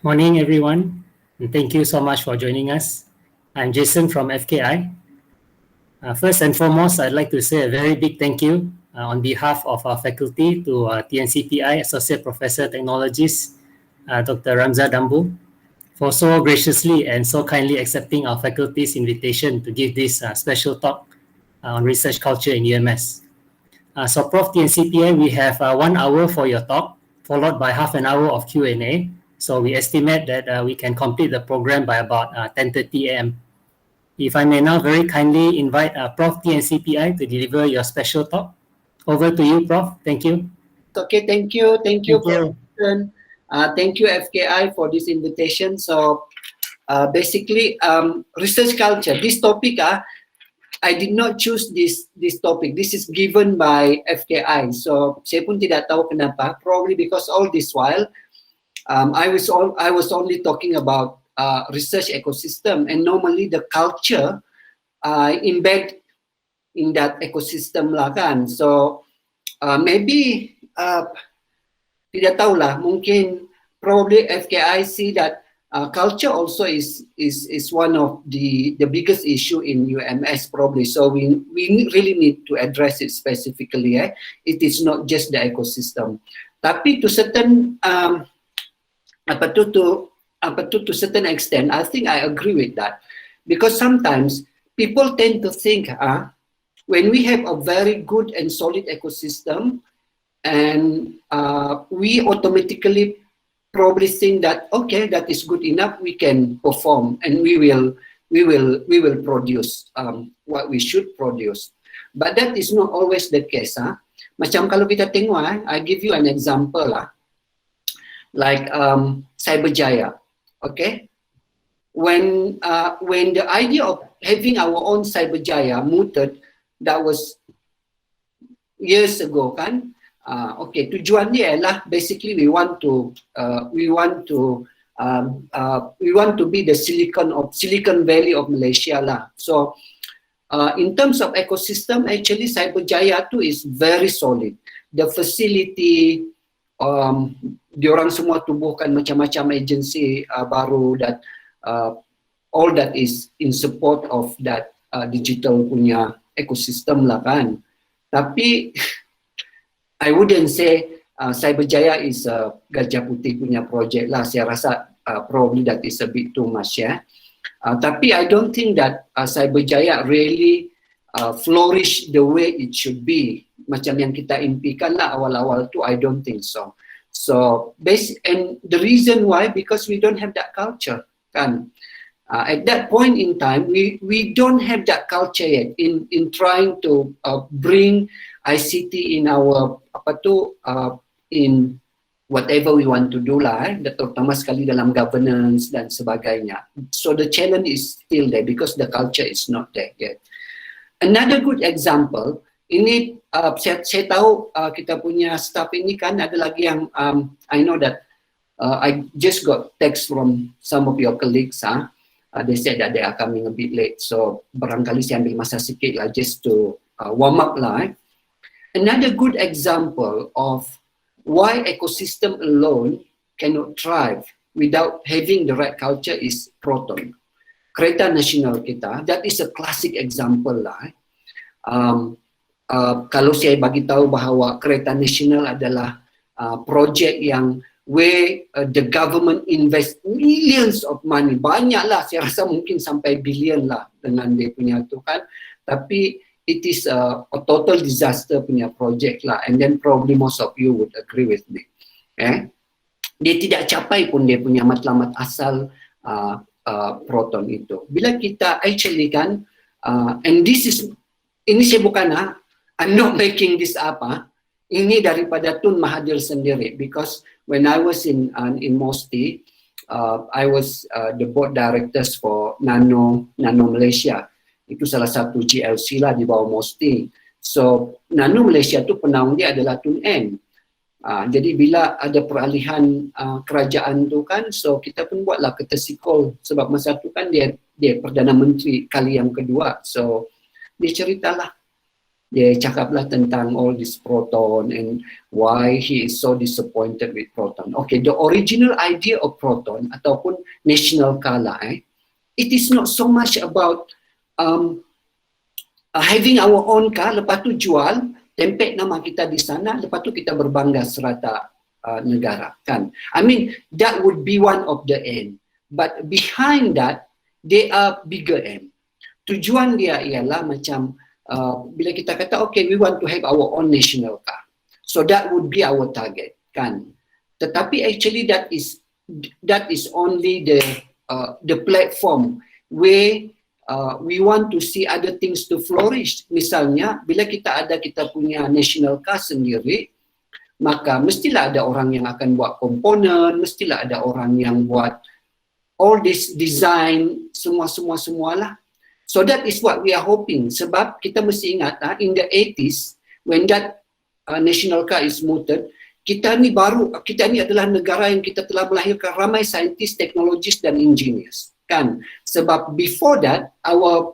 Morning, everyone, and thank you so much for joining us. I'm Jason from FKI. First and foremost, I'd like to say a very big thank you on behalf of our faculty to TNCPI Associate Professor Technologies, Dr. Ramza Dambu, for so graciously and so kindly accepting our faculty's invitation to give this special talk on research culture in UMS. So Prof TNCPI, we have 1 hour for your talk, followed by half an hour of Q&A. So we estimate that we can complete the program by about 10:30 a.m. If I may now very kindly invite Prof TNCPI to deliver your special talk. Over to you, Prof. Thank you. Okay, thank you, Thank you. Professor. Thank you, FKI, for this invitation. So, basically, research culture. This topic, I did not choose this topic. This is given by FKI. So, saya pun tidak tahu kenapa. Probably because all this while, I was only talking about research ecosystem, and normally the culture embed in that ecosystem lah kan. So, maybe tidak tahulah, mungkin probably FKI see that culture also is one of the biggest issue in UMS probably. So we really need to address it specifically. It is not just the ecosystem. Tapi to certain to certain extent, I think I agree with that, because sometimes people tend to think when we have a very good and solid ecosystem, and we automatically probably think that okay, that is good enough, we can perform and we will produce what we should produce. But that is not always the case. Macam kalau kita tengok, I give you an example like Cyberjaya. Okay, when the idea of having our own Cyberjaya mooted, that was years ago kan. Okay, tujuan dia adalah basically we want to be the Silicon Valley of Malaysia lah. So in terms of ecosystem, actually Cyberjaya tu is very solid. The facility, diorang semua tubuhkan macam-macam agensi baru, that all that is in support of that digital punya ecosystem lah kan. Tapi I wouldn't say Cyberjaya is a Gajah Putih punya project lah. Saya rasa probably that is a bit too much tapi I don't think that Cyberjaya really flourish the way it should be. Macam yang kita impikan lah awal-awal tu, I don't think so. So and the reason why, because we don't have that culture kan. At that point in time, we don't have that culture yet in trying to bring ICT in our in whatever we want to do lah, terutama sekali dalam governance dan sebagainya. So the challenge is still there because the culture is not there yet. Another good example, ini saya tahu kita punya staff ini kan ada lagi yang I know that I just got text from some of your colleagues. They said that they are coming a bit late, so barangkali saya ambil masa sikit lah just to warm up lah. Another good example of why ecosystem alone cannot thrive without having the right culture is Proton. Kereta nasional kita, that is a classic example lah. Kalau saya bagi tahu bahawa kereta nasional adalah projek yang where the government invest millions of money, banyaklah, saya rasa mungkin sampai billion lah dengan dia punya tu kan, tapi it is a total disaster punya project lah, and then probably most of you would agree with me. Dia tidak capai pun dia punya matlamat asal Proton itu. Bila kita actually kan, and ini saya bukan I'm not making this up ini daripada Tun Mahathir sendiri, because when I was in MOSTI, I was the board directors for Nano Malaysia. Itu salah satu GLC lah di bawah MOSTI. So Nano Malaysia tu penaung dia adalah Tun N. Jadi bila ada peralihan kerajaan tu kan, so kita pun buatlah ketesikol, sebab masa tu kan dia Perdana Menteri kali yang kedua. So dia ceritalah dia cakaplah tentang all this Proton and why he is so disappointed with Proton. Okay, the original idea of Proton ataupun national car lah, it is not so much about having our own car, lepas tu jual, tempek nama kita di sana, lepas tu kita berbangga serata negara, kan? I mean, that would be one of the end. But behind that, there are bigger aim. Tujuan dia ialah macam bila kita kata, okay, we want to have our own national car. So that would be our target, kan? Tetapi actually that is only the platform where we want to see other things to flourish. Misalnya, bila kita punya national car sendiri, maka mestilah ada orang yang akan buat komponen, mestilah ada orang yang buat all this design, semualah. So that is what we are hoping. Sebab kita mesti ingat, in the 80s, when that national car is mooted, kita ni adalah negara yang kita telah melahirkan ramai saintis, teknologis dan engineers, kan? Sebab before that, our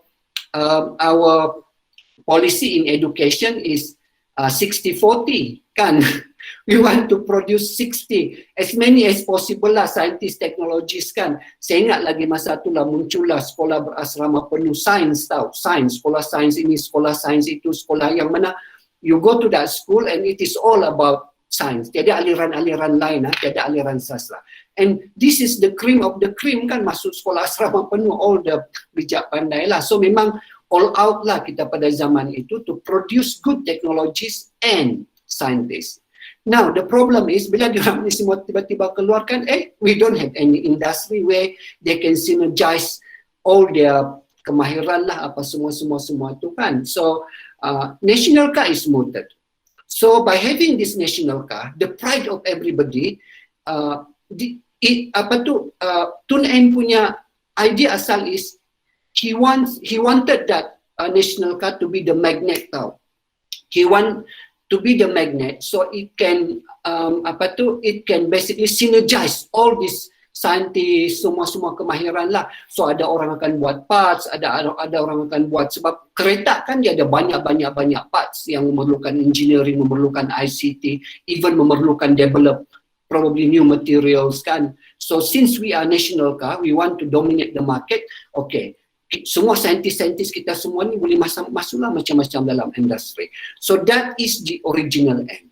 policy in education is 60-40, kan? We want to produce 60, as many as possible lah scientists, technologists, kan. Saya ingat lagi masa tu lah muncullah sekolah berasrama penuh sains, tau. Sains, sekolah sains ini, sekolah sains itu, sekolah yang mana you go to that school and it is all about science. Tiada aliran-aliran lain, tiada aliran sastra. And this is the cream of the cream, kan, masuk sekolah asrama penuh all the bijak pandai lah. So memang all out lah kita pada zaman itu to produce good technologies and scientists. Now, the problem is, bila diorang ni semua tiba-tiba keluarkan, we don't have any industry where they can synergize all their kemahiran lah, apa semua tu, kan. So, national car is mooted. So, by having this national car, the pride of everybody, Tun M punya idea asal is, he wanted that national car to be the magnet, tau. He want to be the magnet, so it can it can basically synergize all these scientists, semua kemahiran lah. So ada orang akan buat parts, ada orang akan buat, sebab kereta kan dia ada banyak parts yang memerlukan engineering, memerlukan ICT, even memerlukan develop probably new materials, kan. So since we are national car, we want to dominate the market. Okay, semua saintis-saintis kita semua ni boleh masuklah macam-macam dalam industri. So that is the original aim.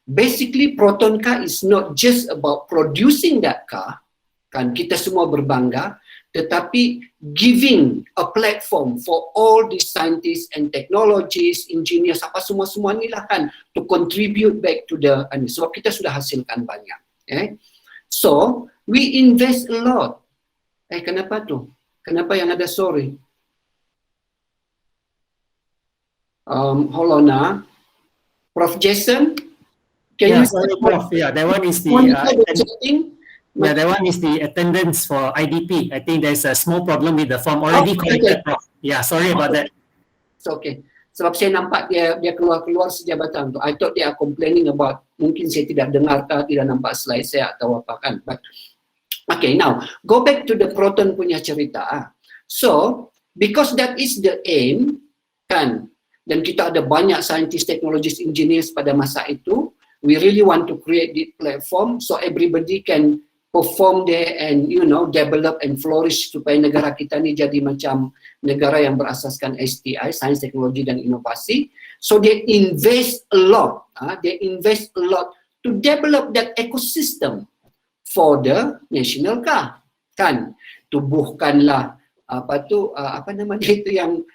Basically, Proton Car is not just about producing that car, kan, kita semua berbangga, tetapi giving a platform for all the scientists and technologists, engineers, apa semua ni lah, kan, to contribute back to the, sebab kita sudah hasilkan banyak. So, we invest a lot. Kenapa tu? Kenapa yang ada sorry? Hold on, Prof. Jason, can you sorry, Prof. Yeah, that one is the that one is the attendance for IDP. I think there's a small problem with the form already corrected, Prof. Yeah, sorry about that. It's okay. Sebab saya nampak dia keluar sejabatan tu. I thought they are complaining about, mungkin saya tidak dengar, tidak nampak slide saya atau apa, kan. But okay, now go back to the Proton punya cerita. So, because that is the aim, kan, dan kita ada banyak scientists, technologists, engineers pada masa itu, we really want to create this platform so everybody can perform there and, you know, develop and flourish supaya negara kita ni jadi macam negara yang berasaskan STI, Science, Teknologi dan Inovasi. So, they invest a lot. To develop that ecosystem for the national car, kan. Tubuhkanlah apa namanya itu yang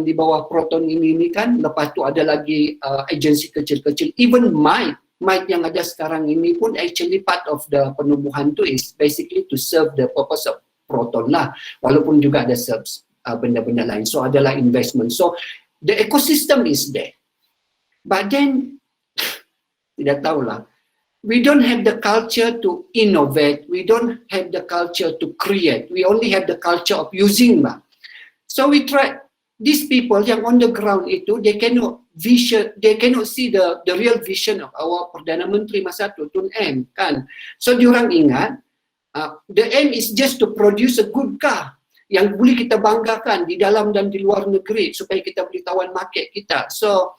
di bawah Proton ini kan. Lepas tu ada lagi agensi kecil-kecil, even MITE yang ada sekarang ini pun actually part of the penubuhan tu is basically to serve the purpose of Proton lah, walaupun juga ada serves benda-benda lain. So adalah investment. So the ecosystem is there, but then tidak tahulah, we don't have the culture to innovate. We don't have the culture to create. We only have the culture of using lah. So we try. These people yang on the ground itu, they cannot see the real vision of our Perdana Menteri masa tu, Tun M, kan. So diorang ingat, the aim is just to produce a good car. yang boleh kita banggakan di dalam dan di luar negeri supaya kita boleh tawan market kita. So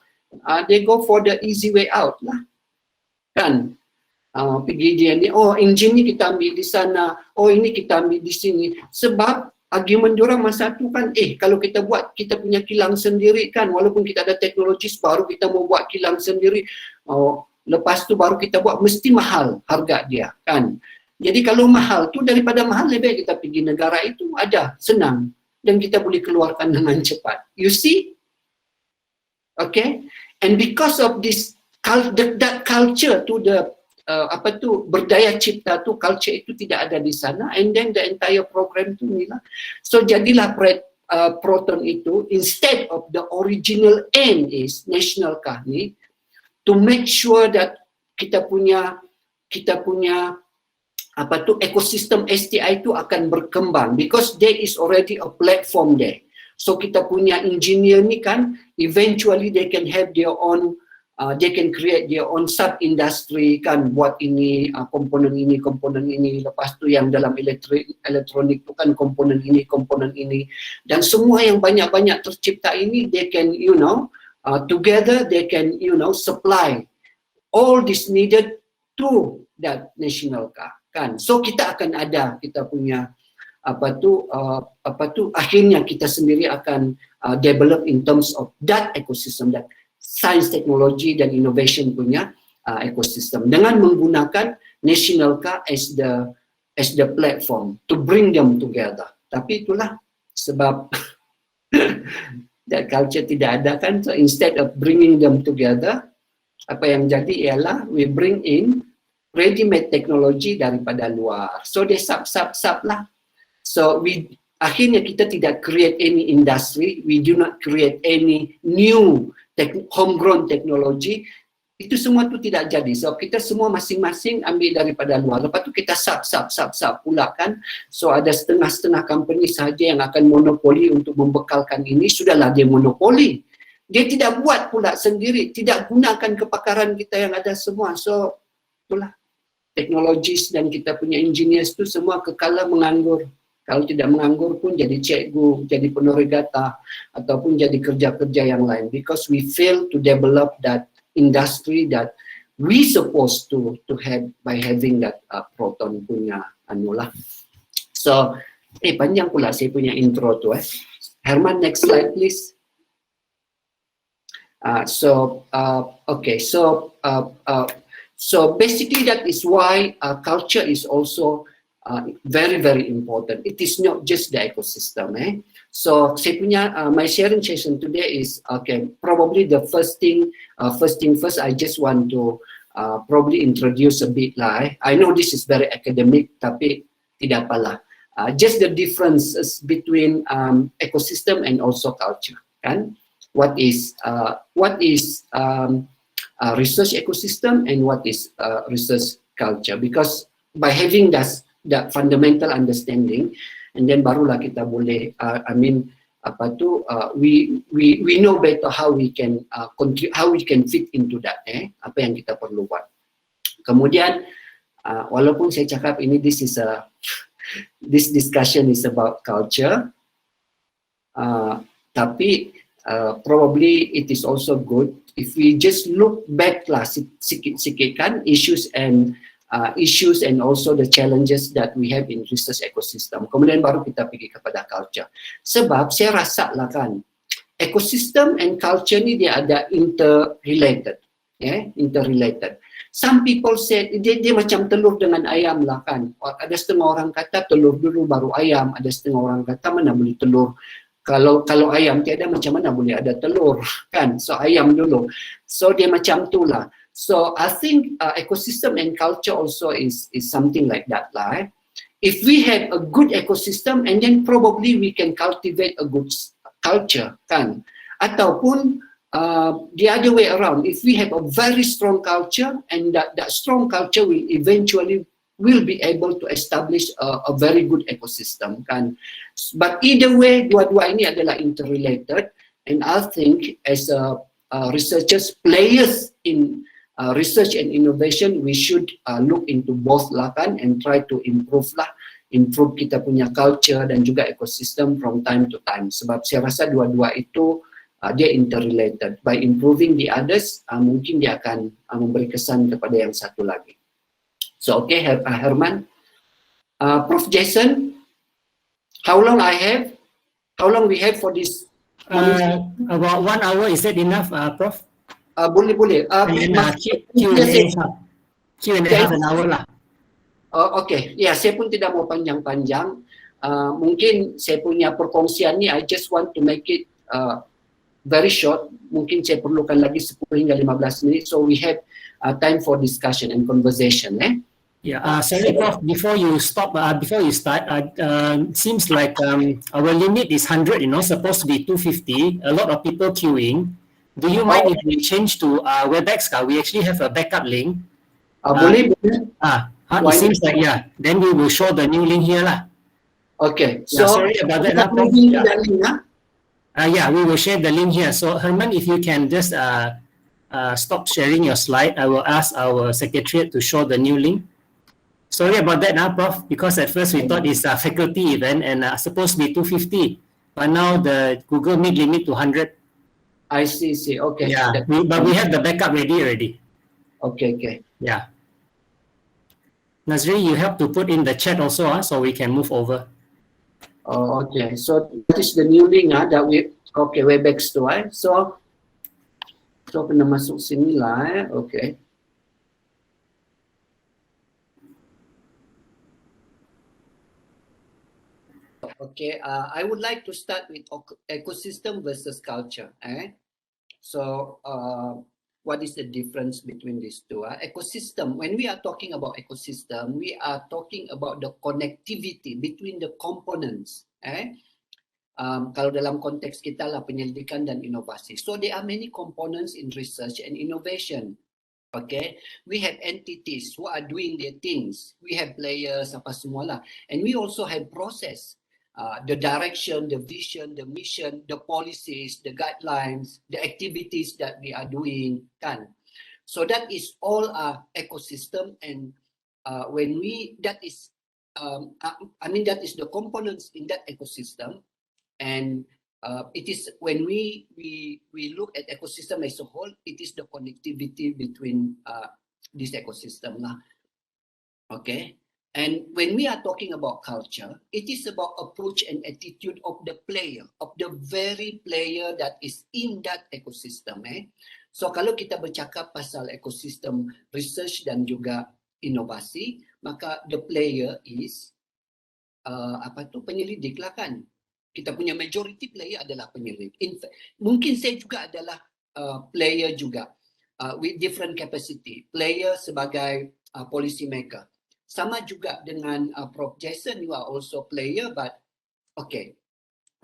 they go for the easy way out lah, kan? Pergi dia ni, oh engine ni kita ambil di sana, oh ini kita ambil di sini. Sebab argument diorang masa tu kan, kalau kita buat kita punya kilang sendiri kan, walaupun kita ada teknologi baru kita mau buat kilang sendiri, lepas tu baru kita buat, mesti mahal harga dia kan. Jadi kalau mahal tu, daripada mahal lebih baik kita pergi negara itu ada, senang, dan kita boleh keluarkan dengan cepat. You see? Okay? And because of this, that culture to the berdaya cipta tu, culture itu tidak ada di sana, and then the entire program tu ni lah. So jadilah Proton itu, instead of the original aim is national kah ni, to make sure that kita punya ekosistem STI itu akan berkembang, because there is already a platform there. So kita punya engineer ni kan, eventually they can have their own, they can create their own sub industry kan, buat ini komponen ini, lepas tu yang dalam elektronik tu kan komponen ini, dan semua yang banyak-banyak tercipta ini, they can together they can supply all this needed to that national car kan. So kita akan ada kita punya akhirnya kita sendiri akan develop in terms of that ecosystem, that science, teknologi dan innovation punya ecosystem, dengan menggunakan national car as the platform to bring them together. Tapi itulah sebab that culture tidak ada kan, so instead of bringing them together, apa yang jadi ialah we bring in ready-made teknologi daripada luar. So they sub lah. So akhirnya kita tidak create any industry, we do not create any new homegrown technology. Itu semua tu tidak jadi. So kita semua masing-masing ambil daripada luar. Lepas tu kita sub pula kan. So ada setengah-setengah company sahaja yang akan monopoli untuk membekalkan ini. Sudahlah dia monopoli. Dia tidak buat pula sendiri, tidak gunakan kepakaran kita yang ada semua. So itulah teknologis dan kita punya engineers tu semua kekal menganggur. Kalau tidak menganggur pun jadi cikgu, jadi penoreh data, ataupun jadi kerja-kerja yang lain. Because we fail to develop that industry that we supposed to have by having that Proton punya anulah. So, panjang pula saya punya intro tu. Herman, next slide please. Okay, so basically that is why culture is also very, very important. It is not just the ecosystem. So saya punya my sharing session today is probably the first thing first. I just want to probably introduce a bit lah. I know this is very academic, tapi tidak apalah. Just the differences between ecosystem and also culture. Kan? What is research ecosystem and what is research culture? Because by having that fundamental understanding, and then barulah kita boleh we know better how we can fit into that, apa yang kita perlu buat. Kemudian walaupun saya cakap ini this discussion is about culture, tapi probably it is also good if we just look back lah sikit-sikit kan issues and also the challenges that we have in research ecosystem. Kemudian baru kita pergi kepada culture. Sebab saya rasa lah kan, ecosystem and culture ni dia ada interrelated. Interrelated. Some people say, dia macam telur dengan ayam lah kan. Ada setengah orang kata telur dulu baru ayam. Ada setengah orang kata mana boleh telur. Kalau ayam tiada, macam mana boleh ada telur kan. So ayam dulu. So dia macam tu lah. So I think ecosystem and culture also is something like that lah. If we have a good ecosystem, and then probably we can cultivate a good culture kan. Ataupun the other way around, if we have a very strong culture, and that strong culture will eventually be able to establish a very good ecosystem kan. But either way, dua-dua ini adalah interrelated, and I think as researchers, players in research and innovation, we should look into both lah kan, and try to improve lah improve kita punya culture dan juga ekosistem from time to time. Sebab saya rasa dua-dua itu dia interrelated. By improving the others, mungkin dia akan memberi kesan kepada yang satu lagi. So okay, Herman, Prof Jason, how long we have for this? About 1 hour, is that enough, Prof? Boleh. Q&A half an hour lah. Okay, ya, saya pun tidak mau panjang-panjang. Mungkin saya punya perkongsian ni, I just want to make it very short. Mungkin saya perlukan lagi 10 hingga 15 minit. So we have time for discussion and conversation. Yeah, sorry, Prof. Before you start, seems like our limit is 100. Supposed to be 250. A lot of people queuing. Do you mind if we change to WebEx? We actually have a backup link. Boleh. It seems like, yeah. Then we will show the new link here lah. Okay. So sorry about that. Yeah, we will share the link here. So Herman, if you can just stop sharing your slide, I will ask our secretariat to show the new link. Sorry about that, Prof. Because at first we thought it's a faculty event and supposed to be 250, but now the Google Meet limit to 100. I see. Okay. Yeah, but we have the backup ready already. Okay. Yeah. Nazri, you have to put in the chat also, so we can move over. Okay. So that is the new link that WebEx tu. So kena masuk sini lah. Okay. Okay, I would like to start with ecosystem versus culture. So, what is the difference between these two? Ecosystem, when we are talking about ecosystem, we are talking about the connectivity between the components. Kalau dalam konteks kita lah penyelidikan dan inovasi. So, there are many components in research and innovation. Okay, we have entities who are doing their things. We have players, apa semua lah. And we also have process. The direction, the vision, the mission, the policies, the guidelines, the activities that we are doing, kan? So that is all our ecosystem, and that is the components in that ecosystem, and it is when we look at ecosystem as a whole, it is the connectivity between this ecosystem lah. Okay. And when we are talking about culture, it is about approach and attitude of the player, of the very player that is in that ecosystem. So kalau kita bercakap pasal ekosistem research dan juga inovasi, maka the player is penyelidik lah kan. Kita punya majority player adalah penyelidik. In fact, mungkin saya juga adalah player juga with different capacity. Player sebagai policy maker. Sama juga dengan Prof Jason, you are also player, but okay,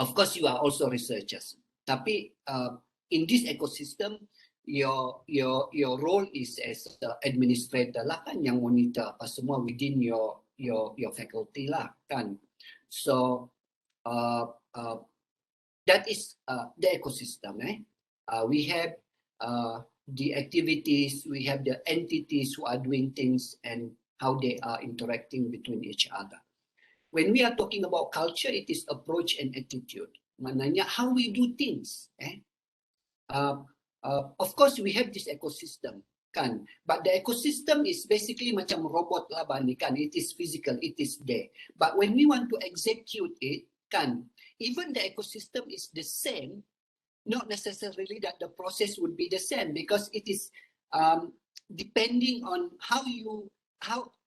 of course you are also researchers. Tapi in this ecosystem, your role is as administrator lah kan, yang monitor apa semua within your faculty lah kan. So that is the ecosystem. We have the activities, we have the entities who are doing things and how they are interacting between each other. When we are talking about culture, it is approach and attitude. Maknanya how we do things. Of course, we have this ecosystem, kan? But the ecosystem is basically macam robot lah ni kan. It is physical, it is there. But when we want to execute it, kan, even the ecosystem is the same, not necessarily that the process would be the same, because it is depending on how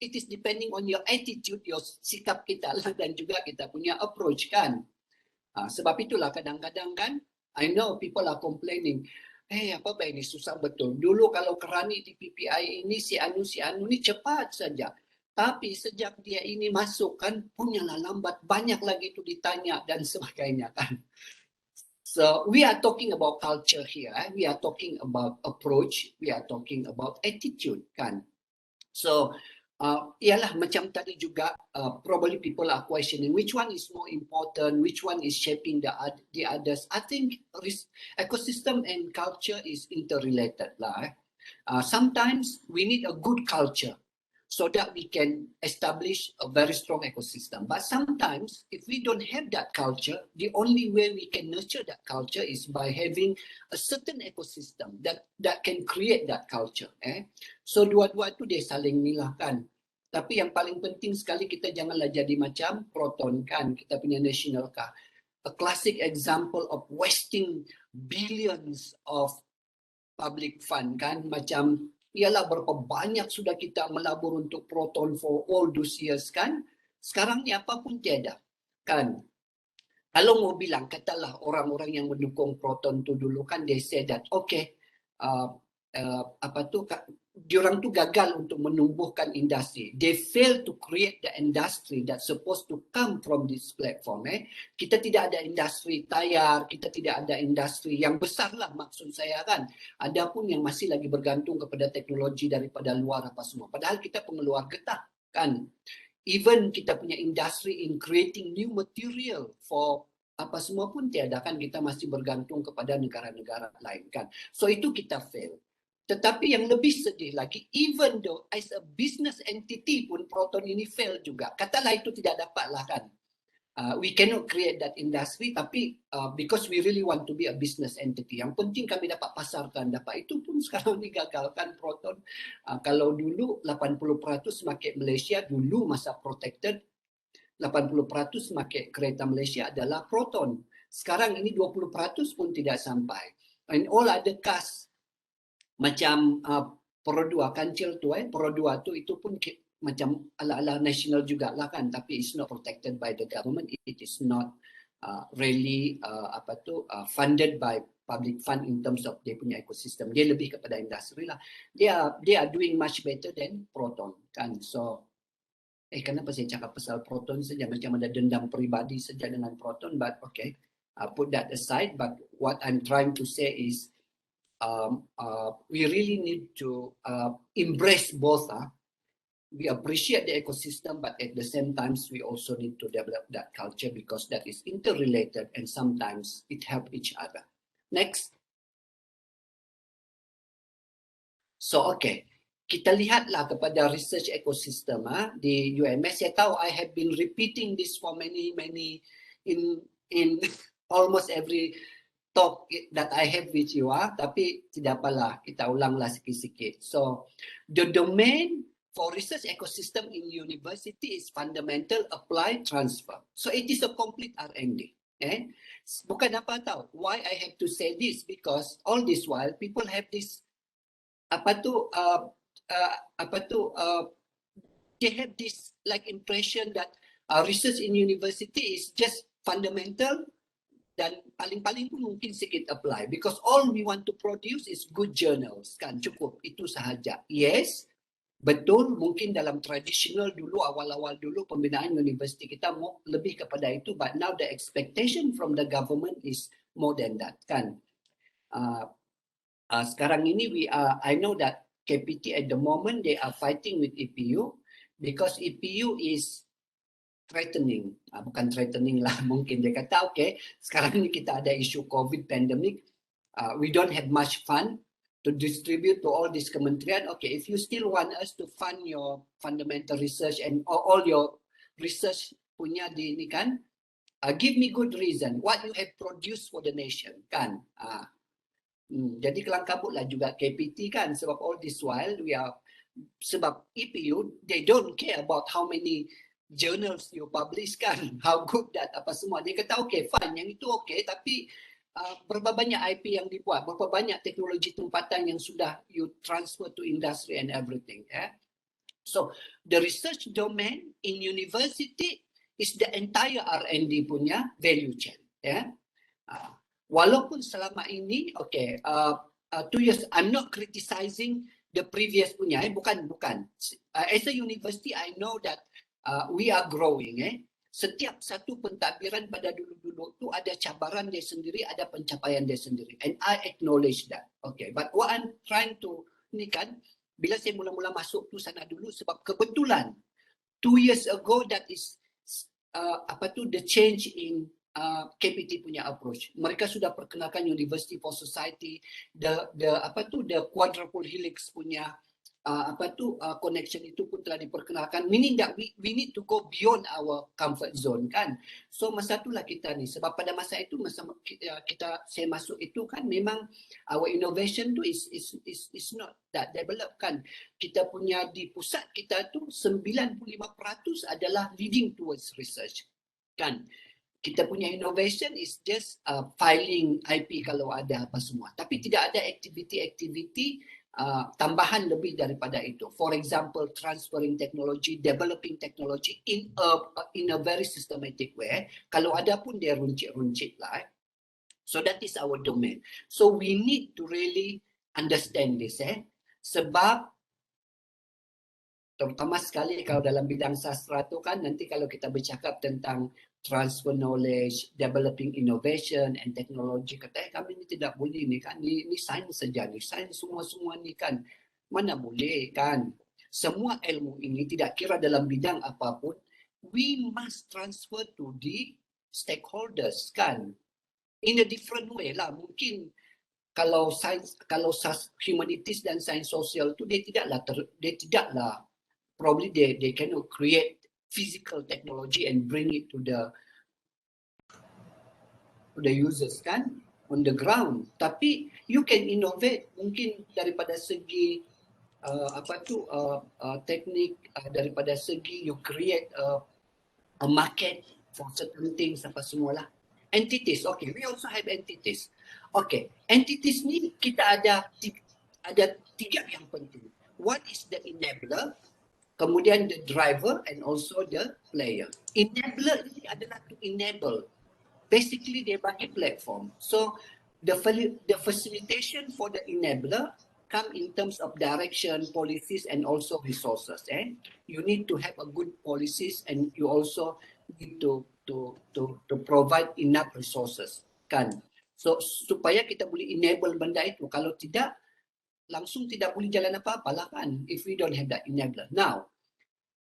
it is depending on your attitude, your sikap kita lah, dan juga kita punya approach kan. Sebab itulah kadang-kadang kan, I know people are complaining, apa ini susah betul. Dulu kalau kerani di PPI ini si anu ni cepat saja. Tapi sejak dia ini masuk kan, punyalah lambat, banyak lagi itu ditanya dan sebagainya kan. So we are talking about culture here. We are talking about approach. We are talking about attitude kan. So, ialah macam tadi juga, probably people are questioning which one is more important, which one is shaping the others. I think ecosystem and culture is interrelated lah. Sometimes we need a good culture so that we can establish a very strong ecosystem. But sometimes, if we don't have that culture, the only way we can nurture that culture is by having a certain ecosystem that can create that culture. So dua-dua tu dia saling milahkan. Tapi yang paling penting sekali, kita janganlah jadi macam Proton kan, kita punya national car. A classic example of wasting billions of public fund kan, macam ialah berapa banyak sudah kita melabur untuk Proton for all those years kan. Sekarang ni apa pun tiada kan. Kalau mau bilang, katalah orang-orang yang mendukung Proton tu dulu kan, they say that okay, diorang tu gagal untuk menumbuhkan industri. They fail to create the industry that's supposed to come from this platform. Kita tidak ada industri tayar, kita tidak ada industri yang besar lah maksud saya kan. Ada pun yang masih lagi bergantung kepada teknologi daripada luar apa semua. Padahal kita pengeluar getah kan. Even kita punya industri in creating new material for apa semua pun tiada kan, kita masih bergantung kepada negara-negara lain kan. So itu kita fail. Tetapi yang lebih sedih lagi, even though as a business entity pun Proton ini fail juga. Katalah itu tidak dapat lah kan. We cannot create that industry, tapi because we really want to be a business entity. Yang penting kami dapat pasarkan, dapat itu pun sekarang digagalkan Proton. Kalau dulu 80% market Malaysia, dulu masa protected, 80% market kereta Malaysia adalah Proton. Sekarang ini 20% pun tidak sampai. And all other cars, macam Pro 2 kancil tu Pro 2 tu itu pun macam ala-ala national jugalah kan, tapi it's not protected by the government, it is not really funded by public fund in terms of dia punya ekosistem. Dia lebih kepada industri lah. They are doing much better than Proton kan. So kenapa saya cakap pasal Proton saja, macam ada dendam peribadi saja dengan Proton, but okay, put that aside. But what I'm trying to say is we really need to embrace both. We appreciate the ecosystem, but at the same time, we also need to develop that culture because that is interrelated and sometimes it helps each other. Next. So, okay. Kita lihatlah kepada research ecosystem di UMS. Saya tahu I have been repeating this for many in almost every talk that I have with you, tapi tidak apalah, kita ulanglah sikit-sikit. So, the domain for research ecosystem in university is fundamental, apply, transfer. So, it is a complete R&D. Bukan apa tahu. Why I have to say this? Because all this while, people have this, they have this like impression that research in university is just fundamental, dan paling-paling pun mungkin sikit apply, because all we want to produce is good journals kan, cukup itu sahaja. Yes, betul, mungkin dalam traditional dulu, awal-awal dulu pembinaan universiti kita mau lebih kepada itu, but now the expectation from the government is more than that kan. Sekarang ini I know that KPT at the moment they are fighting with EPU because EPU is threatening, bukan threatening lah, mungkin dia kata okay, sekarang ni kita ada isu COVID pandemic, we don't have much fund to distribute to all this kementerian. Okay, if you still want us to fund your fundamental research and all your research punya di ni kan, give me good reason what you have produced for the nation kan. Jadi kelang kabutlah juga KPT kan, sebab all this while sebab EPU they don't care about how many journals you publish kan, how good that apa semua. Dia kata okay fine, yang itu okay, tapi berapa banyak IP yang dibuat, berapa banyak teknologi tempatan yang sudah you transfer to industry and everything. So the research domain in university is the entire R&D punya value chain. Walaupun selama ini okay, 2 years, I'm not criticizing the previous punya, bukan. As a university, I know that we are growing. Setiap satu pentadbiran pada dulu-dulu tu ada cabaran dia sendiri, ada pencapaian dia sendiri. And I acknowledge that. Okay, but what I'm trying to ni kan, bila saya mula-mula masuk tu sana dulu, sebab kebetulan 2 years ago that is the change in KPT punya approach. Mereka sudah perkenalkan University for Society, the quadruple helix punya connection itu pun telah diperkenalkan, meaning that we need to go beyond our comfort zone kan. So masa itulah kita ni, sebab pada masa itu masa saya masuk itu kan, memang our innovation tu is not that developed kan. Kita punya di pusat kita tu 95% adalah leading towards research kan. Kita punya innovation is just filing IP kalau ada apa semua, tapi tidak ada aktiviti-aktiviti tambahan lebih daripada itu. For example, transferring technology, developing technology in a very systematic way. Kalau ada pun dia runcit-runcit lah. So that is our domain. So we need to really understand this. Sebab terutama sekali kalau dalam bidang sastra tu kan, nanti kalau kita bercakap tentang transfer knowledge, developing innovation and technology, kata kami ni tidak boleh ni kan, ni sains saja ni, sains semua-semua ni kan, mana boleh kan. Semua ilmu ini tidak kira dalam bidang apapun, we must transfer to the stakeholders kan, in a different way lah. Mungkin kalau sains, kalau humanities dan sains sosial tu dia tidaklah probably they cannot create physical technology and bring it to the users kan, on the ground. Tapi you can innovate mungkin daripada segi teknik, daripada segi you create a market for certain things apa semualah. Entities, okay, we also have entities. Okay, entities ni kita ada tiga yang penting. One is the enabler, kemudian the driver and also the player. Enabler ini adalah to enable. Basically dia bagi platform. So the facilitation for the enabler come in terms of direction, policies and also resources. You need to have a good policies and you also need to provide enough resources kan. So supaya kita boleh enable benda itu. Kalau tidak, langsung tidak boleh jalan apa-apalah kan, if we don't have that enabler. Now,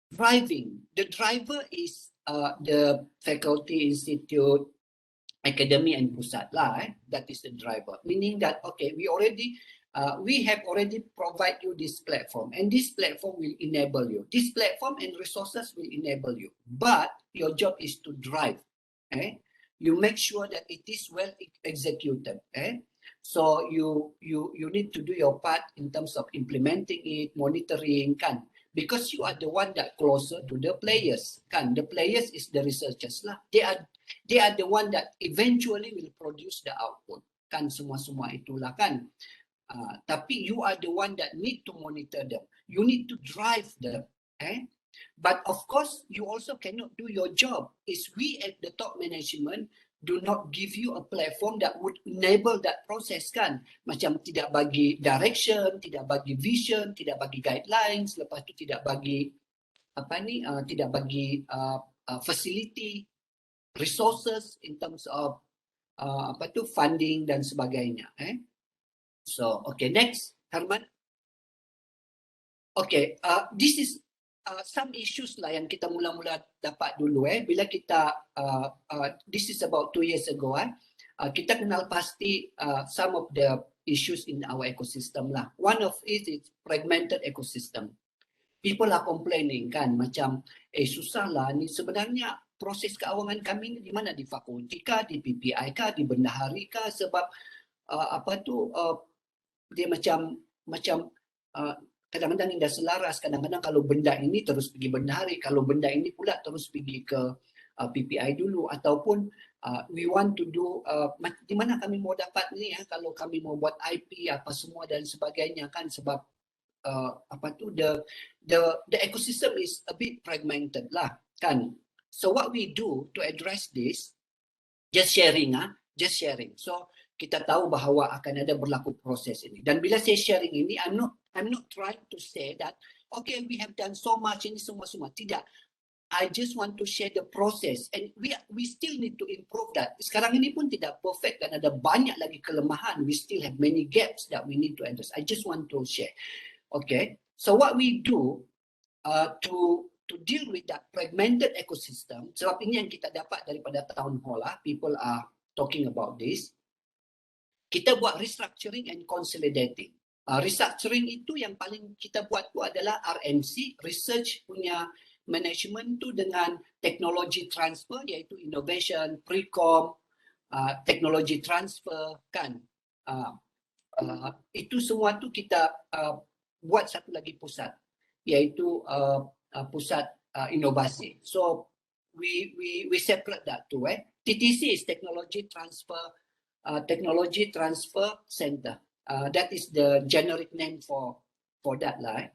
driving. The driver is the faculty, institute, academy and pusat lah. That is the driver. Meaning that, okay, we have already provide you this platform and this platform will enable you. This platform and resources will enable you. But your job is to drive. You make sure that it is well executed. So you need to do your part in terms of implementing it, monitoring kan. Because you are the one that closer to the players kan. The players is the researchers lah. They are the one that eventually will produce the output kan, semua itulah kan. Tapi you are the one that need to monitor them. You need to drive them. But of course, you also cannot do your job. Is we at the top management do not give you a platform that would enable that process kan. Macam tidak bagi direction, tidak bagi vision, tidak bagi guidelines, lepas tu tidak bagi tidak bagi facility, resources in terms of funding dan sebagainya. So, okay, next, Herman. Okay, this is some issues lah yang kita mula-mula dapat dulu bila kita this is about 2 years ago kita kenal pasti some of the issues in our ecosystem lah. One of it is fragmented ecosystem. People are complaining kan, macam susah lah ni sebenarnya proses keuangan kami ni di mana, di fakulti kah, di PPI kah, di bendahari kah, sebab dia macam kadang-kadang tidak selaras. Kadang-kadang kalau benda ini terus pergi bendahari, kalau benda ini pula terus pergi ke PPI dulu, ataupun we want to do di mana kami mau dapat ni kalau kami mau buat IP apa semua dan sebagainya kan, sebab the ecosystem is a bit fragmented lah kan. So what we do to address this, just sharing. So kita tahu bahawa akan ada berlaku proses ini. Dan bila saya sharing ini, I'm not trying to say that okay, we have done so much ini semua. Tidak. I just want to share the process and we still need to improve that. Sekarang ini pun tidak perfect dan ada banyak lagi kelemahan. We still have many gaps that we need to address. I just want to share. Okay. So what we do to deal with that fragmented ecosystem, sebab ini yang kita dapat daripada town hall people are talking about this. Kita buat restructuring and consolidating. Restructuring itu yang paling kita buat tu adalah RMC, research punya management tu dengan teknologi transfer iaitu innovation, pre-com, teknologi transfer kan. Itu semua tu kita buat satu lagi pusat iaitu pusat inovasi. So we separate that too. TTC is technology transfer center. That is the generic name for that lah.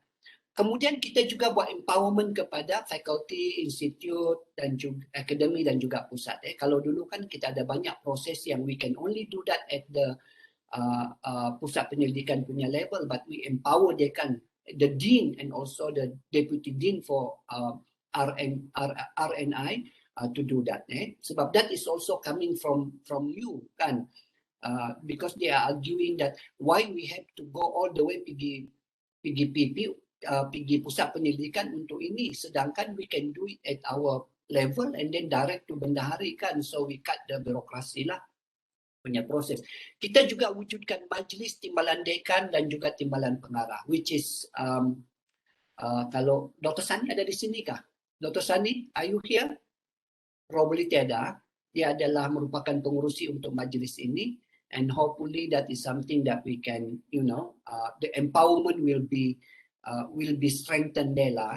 Kemudian kita juga buat empowerment kepada faculty, institute dan juga akademi dan juga pusat. Kalau dulu kan kita ada banyak proses yang we can only do that at the pusat penyelidikan punya level, but we empower dia kan the dean and also the deputy dean for RNI to do that. Sebab that is also coming from you kan. Because they are arguing that why we have to go all the way pergi pusat penyelidikan untuk ini, sedangkan we can do it at our level and then direct to bendahari kan, so we cut the birokrasi lah punya proses. Kita juga wujudkan majlis timbalan dekan dan juga timbalan pengarah, which is kalau Dr. Sani ada di sini kah? Dr. Sani, are you here? Probably tiada. Dia adalah merupakan pengurusi untuk majlis ini. And hopefully that is something that we can, the empowerment will be strengthened there lah.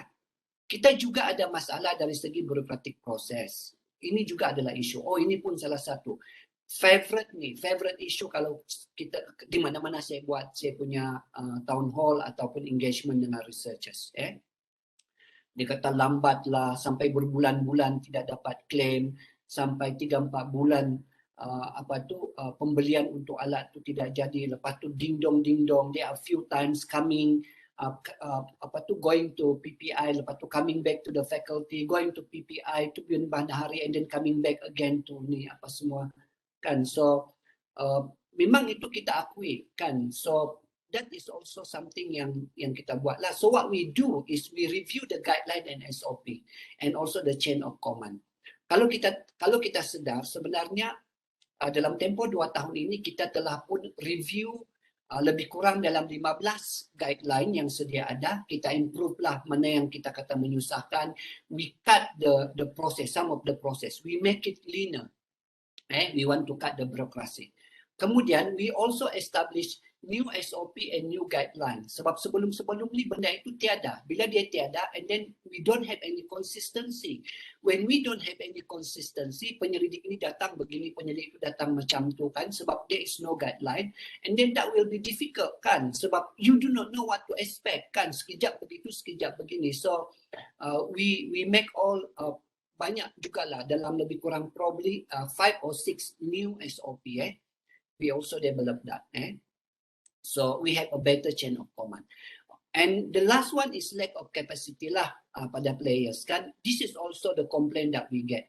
Kita juga ada masalah dari segi birokratik proses. Ini juga adalah isu. Oh, ini pun salah satu favorite issue kalau kita di mana-mana saya buat saya punya town hall ataupun engagement dengan researchers. Dia kata lambat lah, sampai berbulan-bulan tidak dapat claim, sampai 3-4 bulan pembelian untuk alat tu tidak jadi, lepas tu ding dong there are few times coming going to PPI, lepas tu coming back to the faculty, going to PPI to bendahari and then coming back again to ni apa semua kan. So memang itu kita akui kan. So that is also something yang kita buat lah. So what we do is we review the guideline and SOP and also the chain of command. Kalau kita sedar sebenarnya dalam tempoh 2 tahun ini kita telah pun review lebih kurang dalam 15 guideline yang sedia ada. Kita improve lah mana yang kita kata menyusahkan. We cut the process, some of the process. We make it leaner. We want to cut the bureaucracy. Kemudian we also establish new SOP and new guidelines. Sebab sebelum ni benda itu tiada. Bila dia tiada and then we don't have any consistency. When we don't have any consistency, penyelidik ini datang begini, penyelidik itu datang macam tu kan, sebab there is no guideline, and then that will be difficult kan, sebab you do not know what to expect kan, sekejap begitu, sekejap begini. So we make all banyak jugalah dalam lebih kurang probably 5 or 6 new SOP. We also develop that. So we have a better chain of command. And the last one is lack of capacity lah pada players kan. This is also the complaint that we get.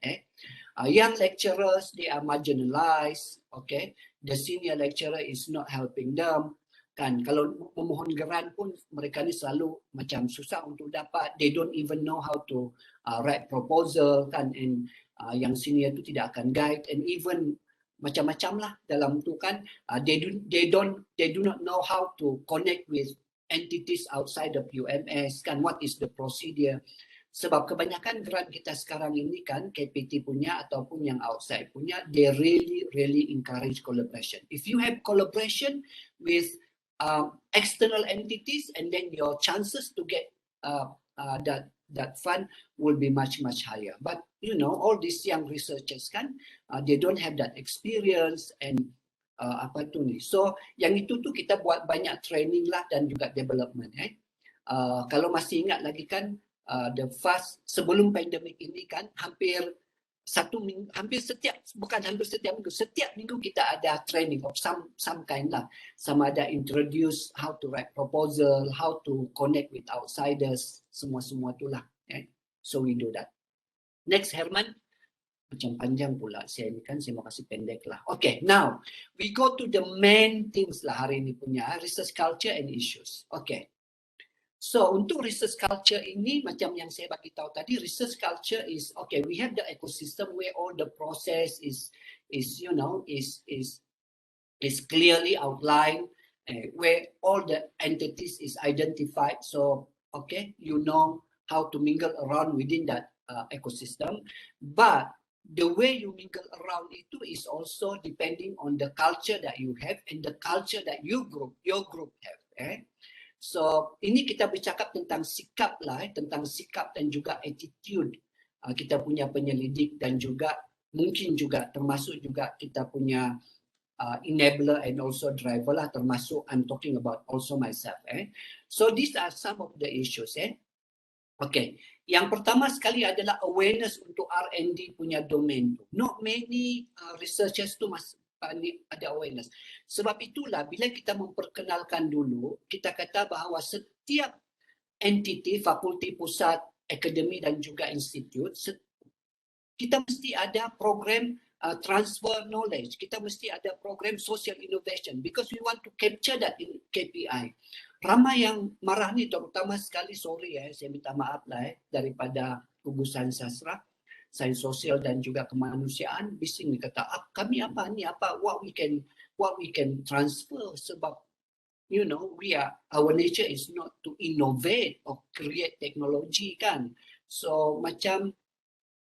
Young lecturers, they are marginalized. Okay, the senior lecturer is not helping them. Kan, kalau memohon grant pun mereka ni selalu macam susah untuk dapat. They don't even know how to write proposal kan, and yang senior tu tidak akan guide, and even macam-macam lah dalam tu kan. They do not know how to connect with entities outside the UMS kan, what is the procedure. Sebab kebanyakan grant kita sekarang ini kan, KPT punya ataupun yang outside punya, they really encourage collaboration. If you have collaboration with external entities, and then your chances to get that fund will be much higher. But all these young researchers kan, they don't have that experience and so yang itu tu kita buat banyak training lah dan juga development. Kalau masih ingat lagi kan, sebelum pandemik ini kan, hampir setiap minggu kita ada training of some kind lah, sama ada introduce how to write proposal, how to connect with outsiders, semua tu lah. So we do that. Next, Herman. Macam panjang pula saya ni kan, saya mau kasih pendek lah. Okay, now we go to the main things lah hari ini punya, research culture and issues. Okay, so untuk research culture ini macam yang saya bagi tahu tadi, research culture is okay. We have the ecosystem where all the process is clearly outlined, where all the entities is identified. So, okay, you know how to mingle around within that ecosystem. But the way you mingle around itu is also depending on the culture that you have and the culture that your group have. So, ini kita bercakap tentang sikap lah, tentang sikap dan juga attitude kita punya penyelidik dan juga mungkin juga termasuk juga kita punya enabler and also driver lah, termasuk I'm talking about also myself. So these are some of the issues. Okay, yang pertama sekali adalah awareness untuk R&D punya domain tu. Not many researchers tu ada awareness. Sebab itulah bila kita memperkenalkan dulu, kita kata bahawa setiap entiti, fakulti pusat, akademi dan juga institut, kita mesti ada program transfer knowledge. Kita mesti ada program social innovation because we want to capture that in KPI. Ramai yang marah ni, terutama sekali, sorry saya minta maaf lah daripada gugusan sastra, sains sosial dan juga kemanusiaan, bising ni kata, kami apa ni, apa what we can transfer, sebab you know our nature is not to innovate or create technology kan. So macam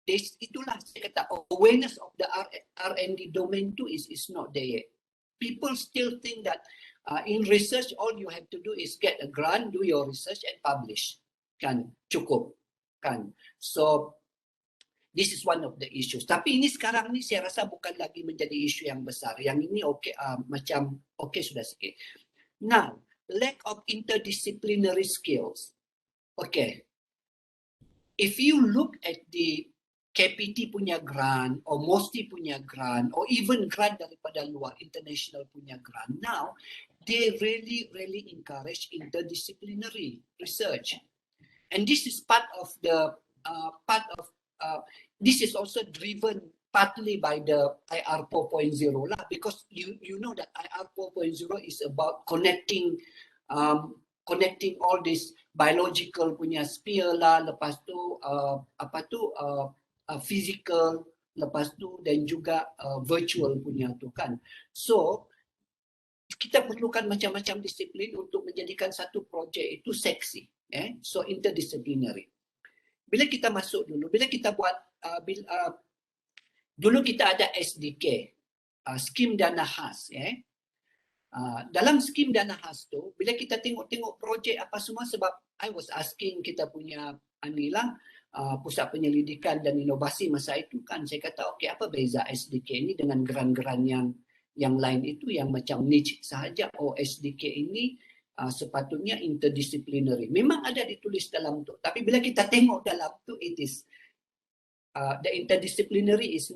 itulah saya kata awareness of the R&D domain tu is not there yet. People still think that in research all you have to do is get a grant, do your research and publish, kan, cukup, kan. So this is one of the issues. Tapi ini sekarang ni saya rasa bukan lagi menjadi isu yang besar. Yang ini macam sudah sikit. Now, lack of interdisciplinary skills. Okay. If you look at the KPT punya grant or MOSTI punya grant or even grant daripada luar, international punya grant, now they really encourage interdisciplinary research. And this is part of the this is also driven partly by the IR 4.0 lah, because you know that IR 4.0 is about connecting all this biological punya sphere lah, lepas tu physical, lepas tu dan juga virtual punya tu kan. So kita perlukan macam-macam disiplin untuk menjadikan satu projek itu seksi. So interdisciplinary. Bila kita masuk dulu, bila kita buat dulu kita ada SDK, skim dana khas. Dalam skim dana khas tu, bila kita tengok projek apa semua, sebab I was asking kita punya pusat penyelidikan dan inovasi masa itu kan, saya kata okey, apa beza SDK ini dengan geran-geran yang lain itu yang macam niche sahaja. SDK ini sepatutnya interdisciplinary. Memang ada ditulis dalam tu, tapi bila kita tengok dalam tu, it is the interdisciplinary is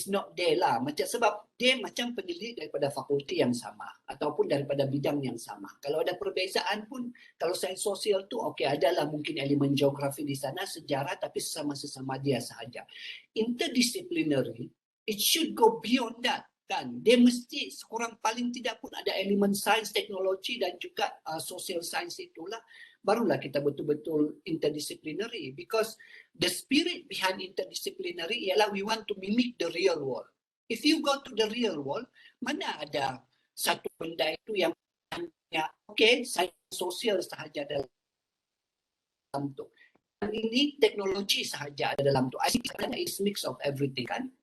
not there lah. Macam sebab dia macam pendidik daripada fakulti yang sama ataupun daripada bidang yang sama. Kalau ada perbezaan pun, kalau sains sosial tu okey, adalah mungkin elemen geografi di sana, sejarah, tapi sesama dia sahaja. Interdisciplinary, it should go beyond that kan. Dia mesti sekurang paling tidak pun ada elemen sains, teknologi dan juga social science itulah, barulah kita betul-betul interdisciplinary, because the spirit behind interdisciplinary ialah we want to mimic the real world. If you go to the real world, mana ada satu benda itu yang hanya sains sosial sahaja dalam tu. Ini teknologi sahaja ada dalam tu. I think it's mix of everything kan.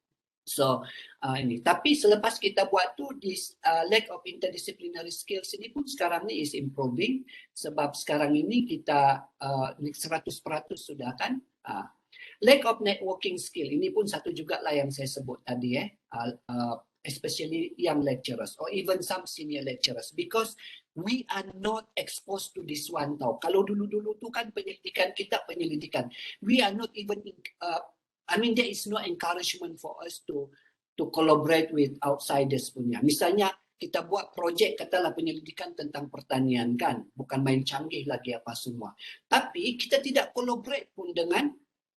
So ini, tapi selepas kita buat tu, this lack of interdisciplinary skills ini pun sekarang ni is improving, sebab sekarang ini kita 100% sudah kan. Lack of networking skill ini pun satu jugalah yang saya sebut tadi, especially young lecturers or even some senior lecturers, because we are not exposed to this one tau. Kalau dulu-dulu tu kan penyelidikan, we are not even there is no encouragement for us to collaborate with outsiders punya. Misalnya kita buat projek, katalah penyelidikan tentang pertanian kan, bukan main canggih lagi apa semua. Tapi kita tidak collaborate pun dengan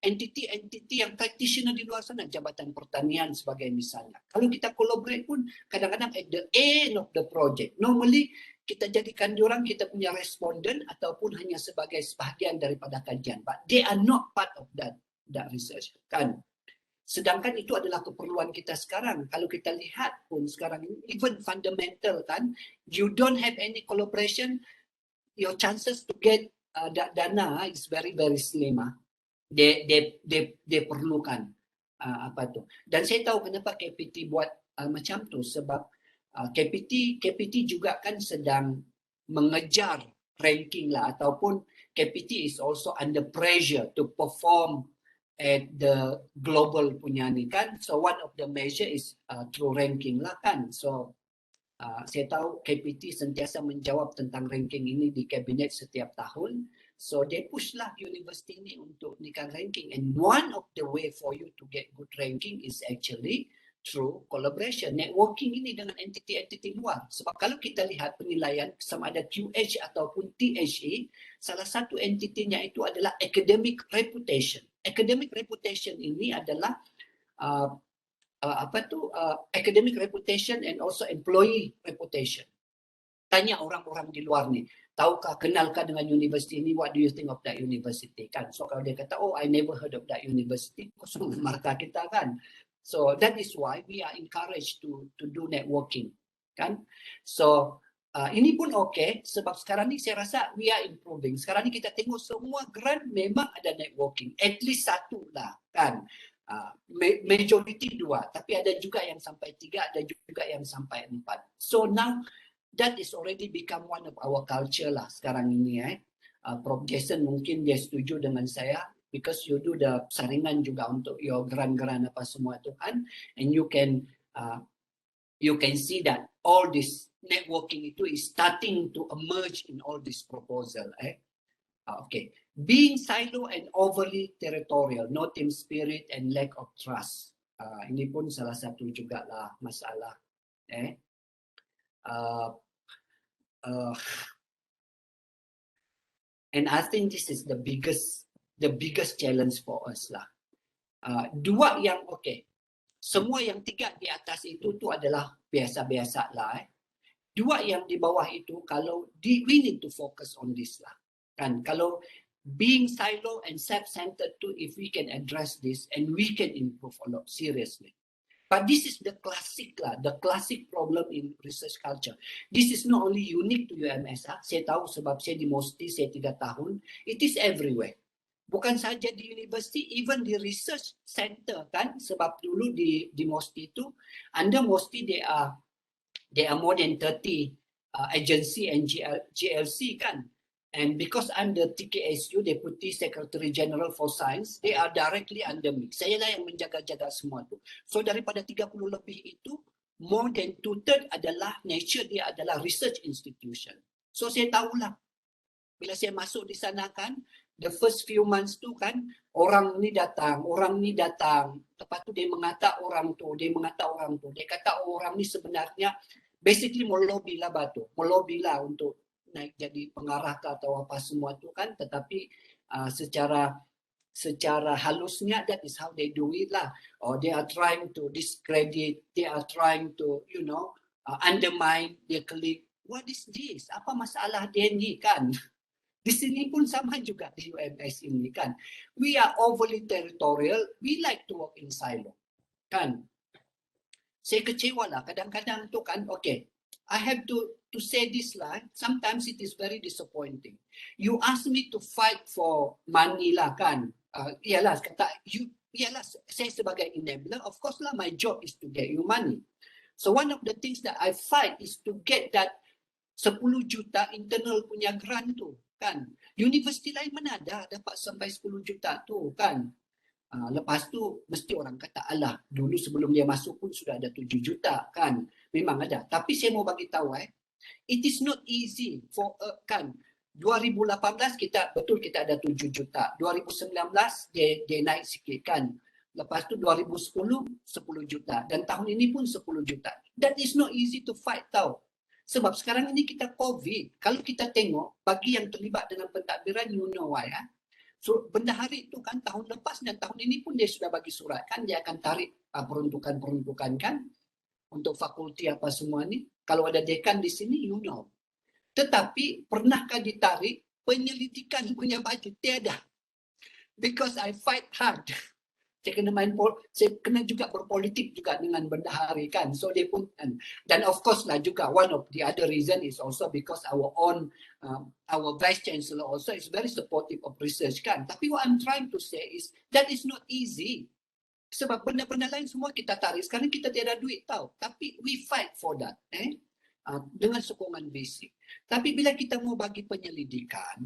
entiti yang practitioner di luar sana, Jabatan Pertanian sebagai misalnya. Kalau kita collaborate pun kadang-kadang at the end of the project, normally kita jadikan diorang kita punya responden ataupun hanya sebagai sebahagian daripada kajian. But they are not part of that research kan. Sedangkan itu adalah keperluan kita sekarang. Kalau kita lihat pun sekarang ini, even fundamental kan, you don't have any collaboration, your chances to get dana is very very slim. Dia perlukan apa tu. Dan saya tahu kenapa KPT buat macam tu, sebab KPT juga kan sedang mengejar ranking lah, ataupun KPT is also under pressure to perform at the global punya ni kan. So one of the measure is through ranking lah kan. So saya tahu KPT sentiasa menjawab tentang ranking ini di kabinet setiap tahun. So they push lah universiti ni untuk nikah ranking, and one of the way for you to get good ranking is actually through collaboration, networking ini dengan entiti-entiti luar. Sebab kalau kita lihat penilaian sama ada QH ataupun THE, salah satu entitinya itu adalah academic reputation. Academic reputation ini adalah academic reputation and also employee reputation. Tanya orang-orang di luar ni, tahukah, kenalkah dengan universiti ini, what do you think of that university kan. So kalau dia kata, oh I never heard of that university, kosong markah kita kan. So that is why we are encouraged to do networking kan. So ini pun okay, sebab sekarang ni saya rasa we are improving. Sekarang ni kita tengok semua grant memang ada networking, at least satu lah kan. Majority 2, tapi ada juga yang sampai 3, ada juga yang sampai 4. So now that is already become one of our culture lah sekarang ini. Prof Jason mungkin dia setuju dengan saya, because you do the saringan juga untuk your grant-grant apa semua tu kan, and you can see that all this networking itu is starting to emerge in all this proposal. Okay. Being silo and overly territorial, no team spirit and lack of trust. Ini pun salah satu juga lah masalah. And I think this is the biggest challenge for us lah. Dua yang okay. Semua yang 3 di atas itu tu adalah biasa-biasa lah. Dua yang di bawah itu, kalau we need to focus on this lah. Kan, kalau being silo and self-centered too, if we can address this and we can improve a lot seriously. But this is the classic lah, the classic problem in research culture. This is not only unique to UMS. Saya tahu sebab saya di MOSTI, saya 3 tahun. It is everywhere. Bukan saja di university, even di research center kan. Sebab dulu di MOSTI itu, under MOSTI there are more than 30 agency and GLC kan. And because I'm the TKSU, Deputy Secretary General for Science, they are directly under me. Saya lah yang menjaga-jaga semua tu. So daripada 30 lebih itu, more than 2/3 adalah nature dia adalah research institution. So saya tahulah, bila saya masuk di sana kan, the first few months tu kan, orang ni datang. Lepas tu dia mengata orang tu. Dia kata orang ni sebenarnya basically melobi lah untuk naik jadi pengarah atau apa semua tu kan, tetapi secara halusnya that is how they do it lah. Or they are trying to discredit, they are trying to undermine their colleague. What is this? Apa masalah dia ni kan? Di sini pun sama juga di UMS ini kan. We are overly territorial, we like to work in silo kan. Saya kecewa lah kadang-kadang tu kan. Okay, I have to say this lah. Sometimes it is very disappointing. You ask me to fight for money lah kan. Iyalah saya sebagai enabler, of course lah my job is to get you money. So one of the things that I fight is to get that 10 juta internal punya grant tu kan. Universiti lain mana ada dapat sampai 10 juta tu kan. Lepas tu mesti orang kata, alah dulu sebelum dia masuk pun sudah ada 7 juta kan. Memang ada. Tapi saya mau bagi tahu it is not easy for kan. 2018 kita ada 7 juta. 2019 dia naik sikit kan. Lepas tu 2010 10 juta dan tahun ini pun 10 juta. That is not easy to fight tau. Sebab sekarang ini kita COVID. Kalau kita tengok bagi yang terlibat dengan pentadbiran, you know why So bendahari itu kan tahun lepas dan tahun ini pun dia sudah bagi surat kan, dia akan tarik peruntukan kan untuk fakulti apa semua ni. Kalau ada dekan di sini, you know. Tetapi pernahkah ditarik penyelidikan punya bajet? Tiada. Because I fight hard saya kena juga berpolitik juga dengan bendahari kan. So dia pun, dan of course lah juga one of the other reason is also because our vice chancellor also is very supportive of research kan. Tapi what I'm trying to say is that is not easy. Sebab benda-benda lain semua kita tarik. Sekarang kita tiada duit tahu. Tapi we fight for that. Dengan sokongan basic. Tapi bila kita mau bagi penyelidikan,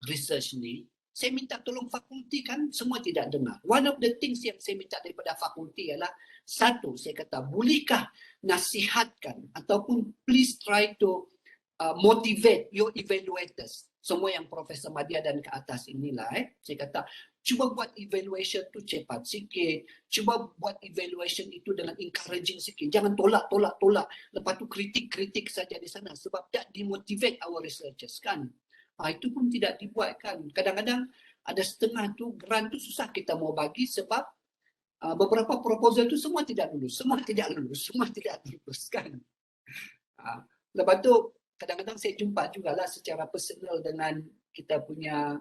research ni, saya minta tolong fakulti kan, semua tidak dengar. One of the things yang saya minta daripada fakulti ialah, satu, saya kata, bolehkah nasihatkan ataupun please try to motivate your evaluators. Semua yang Profesor Madya dan ke atas inilah. Saya kata, cuba buat evaluation tu cepat sikit. Cuba buat evaluation itu dengan encouraging sikit. Jangan tolak. Lepas tu kritik saja di sana. Sebab that demotivate our researchers kan. Itu pun tidak dibuat kan. Kadang-kadang ada setengah tu, grant tu susah kita mau bagi sebab beberapa proposal tu semua tidak lulus kan. Lepas tu, kadang-kadang saya jumpa jugalah secara personal dengan kita punya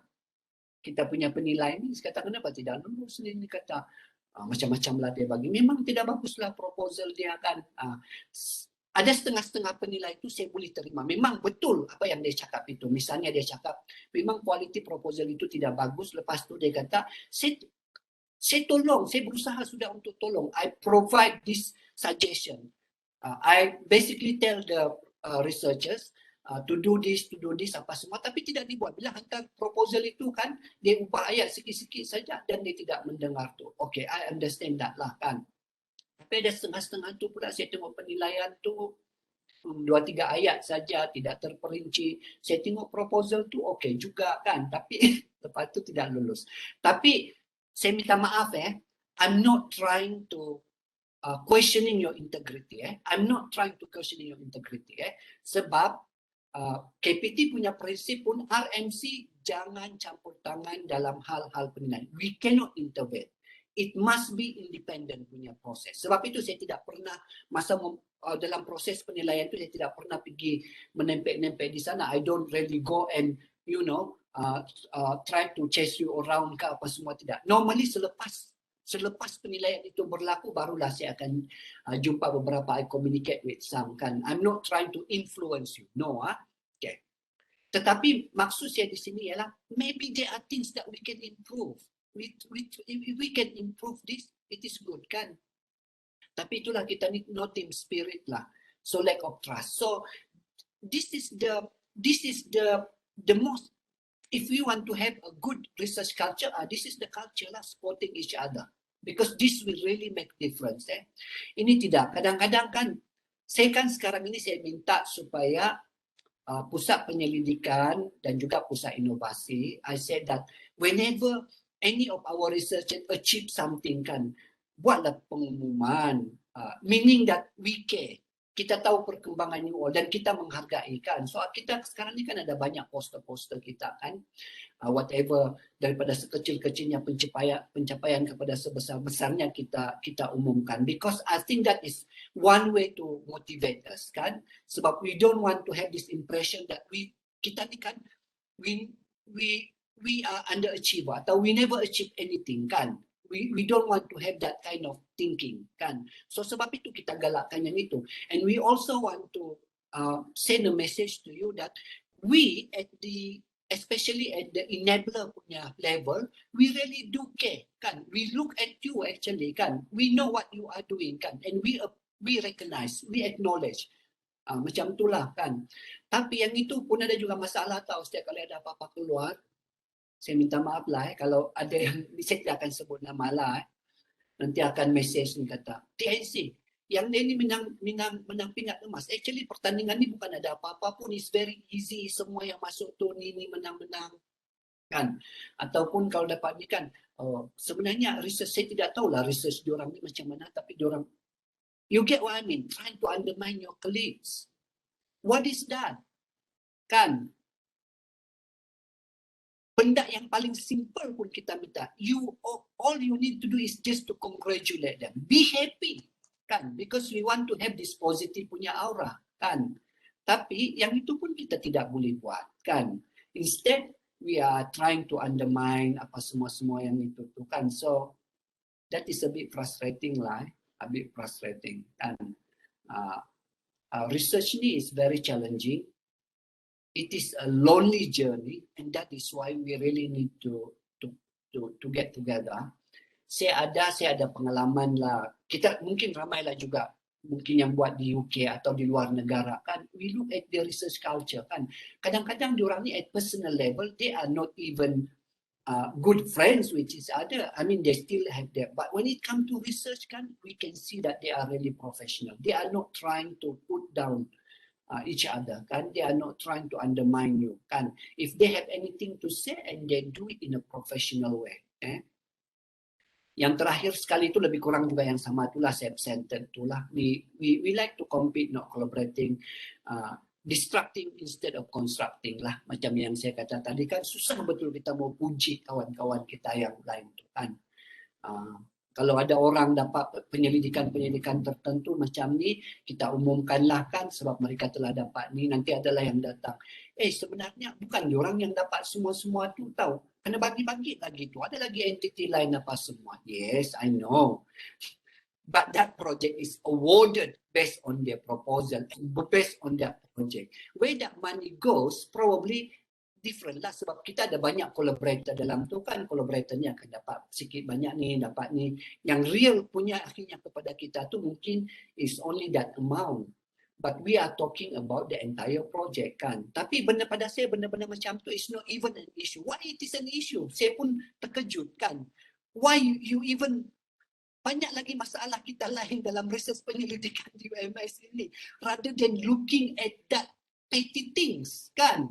penilai ni. Saya kata, kenapa tidak lulus ni? Dia kata, macam-macam lah dia bagi. Memang tidak baguslah proposal dia kan. Ada setengah-setengah penilai itu saya boleh terima. Memang betul apa yang dia cakap itu. Misalnya dia cakap, memang quality proposal itu tidak bagus. Lepas tu dia kata, saya tolong, saya berusaha sudah untuk tolong. I provide this suggestion. I basically tell the researchers to do this, apa semua. Tapi tidak dibuat. Bila hantar proposal itu kan, dia ubah ayat sikit-sikit saja dan dia tidak mendengar tu. Okay, I understand that lah kan. Tapi ada setengah-setengah tu pula saya tengok penilaian tu 2-3 ayat saja, tidak terperinci. Saya tengok proposal tu okey juga kan, tapi lepas tu tidak lulus. Tapi saya minta maaf I'm not trying to questioning your integrity I'm not trying to questioning your integrity sebab KPT punya prinsip pun RMC jangan campur tangan dalam hal-hal penilaian. We cannot intervene. It must be independent punya proses. Sebab itu saya tidak pernah dalam proses penilaian itu saya tidak pernah pergi menempel-nempel di sana. I don't really go and try to chase you around ke apa semua, tidak. Normally selepas penilaian itu berlaku barulah saya akan jumpa beberapa, I communicate with some kan. I'm not trying to influence you. No okay. Tetapi maksud saya di sini ialah maybe there are things that we can improve. If we can improve this, it is good kan. Tapi itulah kita need no team spirit lah. So lack of trust. So this is the most, if we want to have a good research culture, this is the culture lah, supporting each other. Because this will really make difference. Ini tidak. Kadang-kadang kan, saya kan sekarang ini saya minta supaya pusat penyelidikan dan juga pusat inovasi, I said that whenever any of our researchers achieve something kan, buatlah pengumuman, meaning that we care. Kita tahu perkembangan new all dan kita menghargai kan. So kita sekarang ni kan ada banyak poster-poster kita kan. Whatever daripada sekecil-kecilnya pencapaian kepada sebesar-besarnya kita umumkan. Because I think that is one way to motivate us kan. Sebab we don't want to have this impression that kita ni kan we are underachiever atau we never achieve anything kan. We don't want to have that kind of thinking kan. So sebab itu kita galakkan yang itu. And we also want to send a message to you that we especially at the enabler punya level, we really do care kan. We look at you actually kan. We know what you are doing kan. And we recognize, we acknowledge. Macam itulah kan. Tapi yang itu pun ada juga masalah tahu setiap kali ada apa-apa keluar. Saya minta maaf lah kalau ada yang saya tidak akan sebut nama lah. Nanti akan message ni kata, TNC, yang dia ni menang pingat emas. Actually pertandingan ni bukan ada apa-apa pun. It's very easy. Semua yang masuk tu ni menang-menang. Kan? Ataupun kalau dapat ni kan, sebenarnya research, saya tidak tahulah research diorang ni macam mana. Tapi diorang, you get what I mean? Trying to undermine your colleagues. What is that? Kan? Benda yang paling simple pun kita minta. All you need to do is just to congratulate them. Be happy. Kan? Because we want to have this positive punya aura. Kan? Tapi yang itu pun kita tidak boleh buat. Kan? Instead, we are trying to undermine apa semua-semua yang itu. Kan? So, That is a bit frustrating lah, a bit frustrating. And research ni is very challenging. It is a lonely journey, and that is why we really need to get together. Saya ada pengalaman lah. Kita mungkin ramai lah juga mungkin yang buat di UK atau di luar negara kan. We look at the research culture kan. Kadang-kadang diorang ni at personal level, they are not even good friends with each other. I mean, they still have that. But when it comes to research kan, we can see that they are really professional. They are not trying to put down each other kan. They are not trying to undermine you kan. If they have anything to say, and they do it in a professional way. Yang terakhir sekali itu lebih kurang juga yang sama itulah, self-centered itulah. We like to compete, not collaborating, distracting instead of constructing lah. Macam yang saya kata tadi kan, susah betul kita mau puji kawan-kawan kita yang lain tu kan. Kalau ada orang dapat penyelidikan tertentu macam ni, kita umumkanlah kan, sebab mereka telah dapat ni, nanti adalah yang datang. Sebenarnya bukan diorang yang dapat semua-semua tu tahu. Kena bagi-bagi lagi tu. Ada lagi entiti lain apa semua. Yes, I know. But that project is awarded based on their proposal, based on that project. Where that money goes, probably different lah, sebab kita ada banyak collaborator dalam tu kan. Collaboratornya akan dapat sikit banyak ni, dapat ni. Yang real punya akhirnya kepada kita tu mungkin is only that amount. But we are talking about the entire project kan. Tapi pada saya benda-benda macam tu is not even an issue. Why it is an issue? Saya pun terkejut kan. Why you even, banyak lagi masalah kita lain dalam research penyelidikan di UMS ini. Rather than looking at that petty things kan.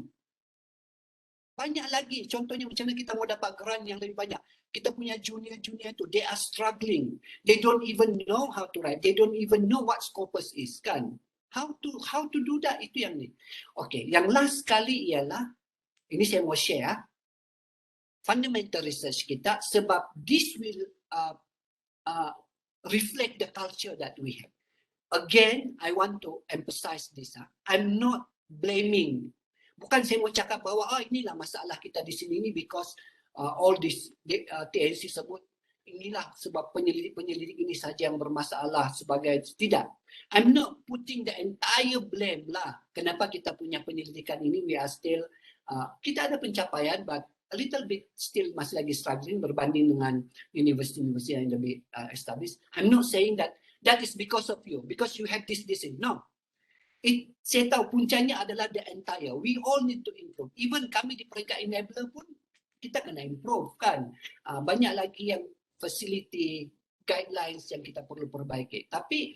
Banyak lagi. Contohnya macam mana kita mau dapat grant yang lebih banyak. Kita punya junior-junior tu, they are struggling. They don't even know how to write. They don't even know what Scopus is kan. How to do that, itu yang ni. Okay, yang last kali ialah, ini saya mau share, fundamental research kita, sebab this will reflect the culture that we have. Again, I want to emphasize this. I'm not blaming. Bukan saya mau cakap bahawa inilah masalah kita di sini ni because all this TNC sebut inilah sebab penyelidik ini saja yang bermasalah sebagai, tidak. I'm not putting the entire blame lah. Kenapa kita punya penyelidikan ini, we are still, kita ada pencapaian, but a little bit still masih lagi struggling berbanding dengan universiti-universiti yang lebih established. I'm not saying that is because of you, because you have this. No. Saya tahu puncanya adalah the entire. We all need to improve. Even kami di peringkat enabler pun, kita kena improve kan. Banyak lagi yang facility, guidelines yang kita perlu perbaiki. Tapi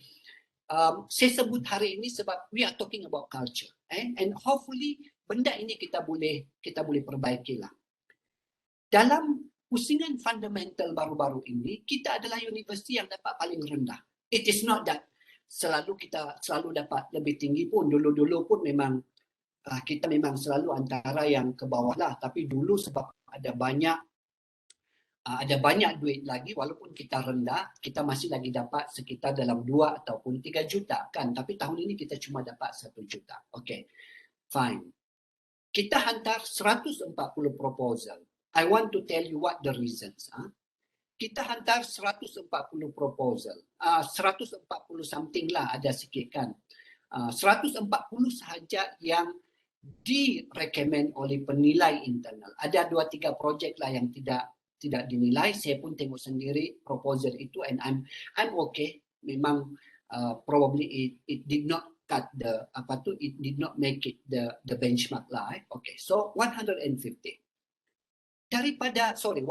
saya sebut hari ini sebab we are talking about culture, and hopefully benda ini kita boleh perbaiki lah. Dalam pusingan fundamental baru-baru ini, kita adalah universiti yang dapat paling rendah. It is not that kita selalu dapat lebih tinggi pun. Dulu-dulu pun memang kita memang selalu antara yang ke bawah lah. Tapi dulu sebab ada banyak duit lagi, walaupun kita rendah, kita masih lagi dapat sekitar dalam 2 ataupun 3 juta kan. Tapi tahun ini kita cuma dapat 1 juta. Okay, fine. Kita hantar 140 proposal. I want to tell you what the reasons. Kita hantar 140 proposal. 140 something lah, ada sikit kan. 140 sahaja yang direkomend oleh penilai internal. Ada 2-3 projek lah yang tidak dinilai. Saya pun tengok sendiri proposal itu, and I'm okay. Memang probably it did not cut it did not make it the benchmark lah. Okay, so 140 daripada 140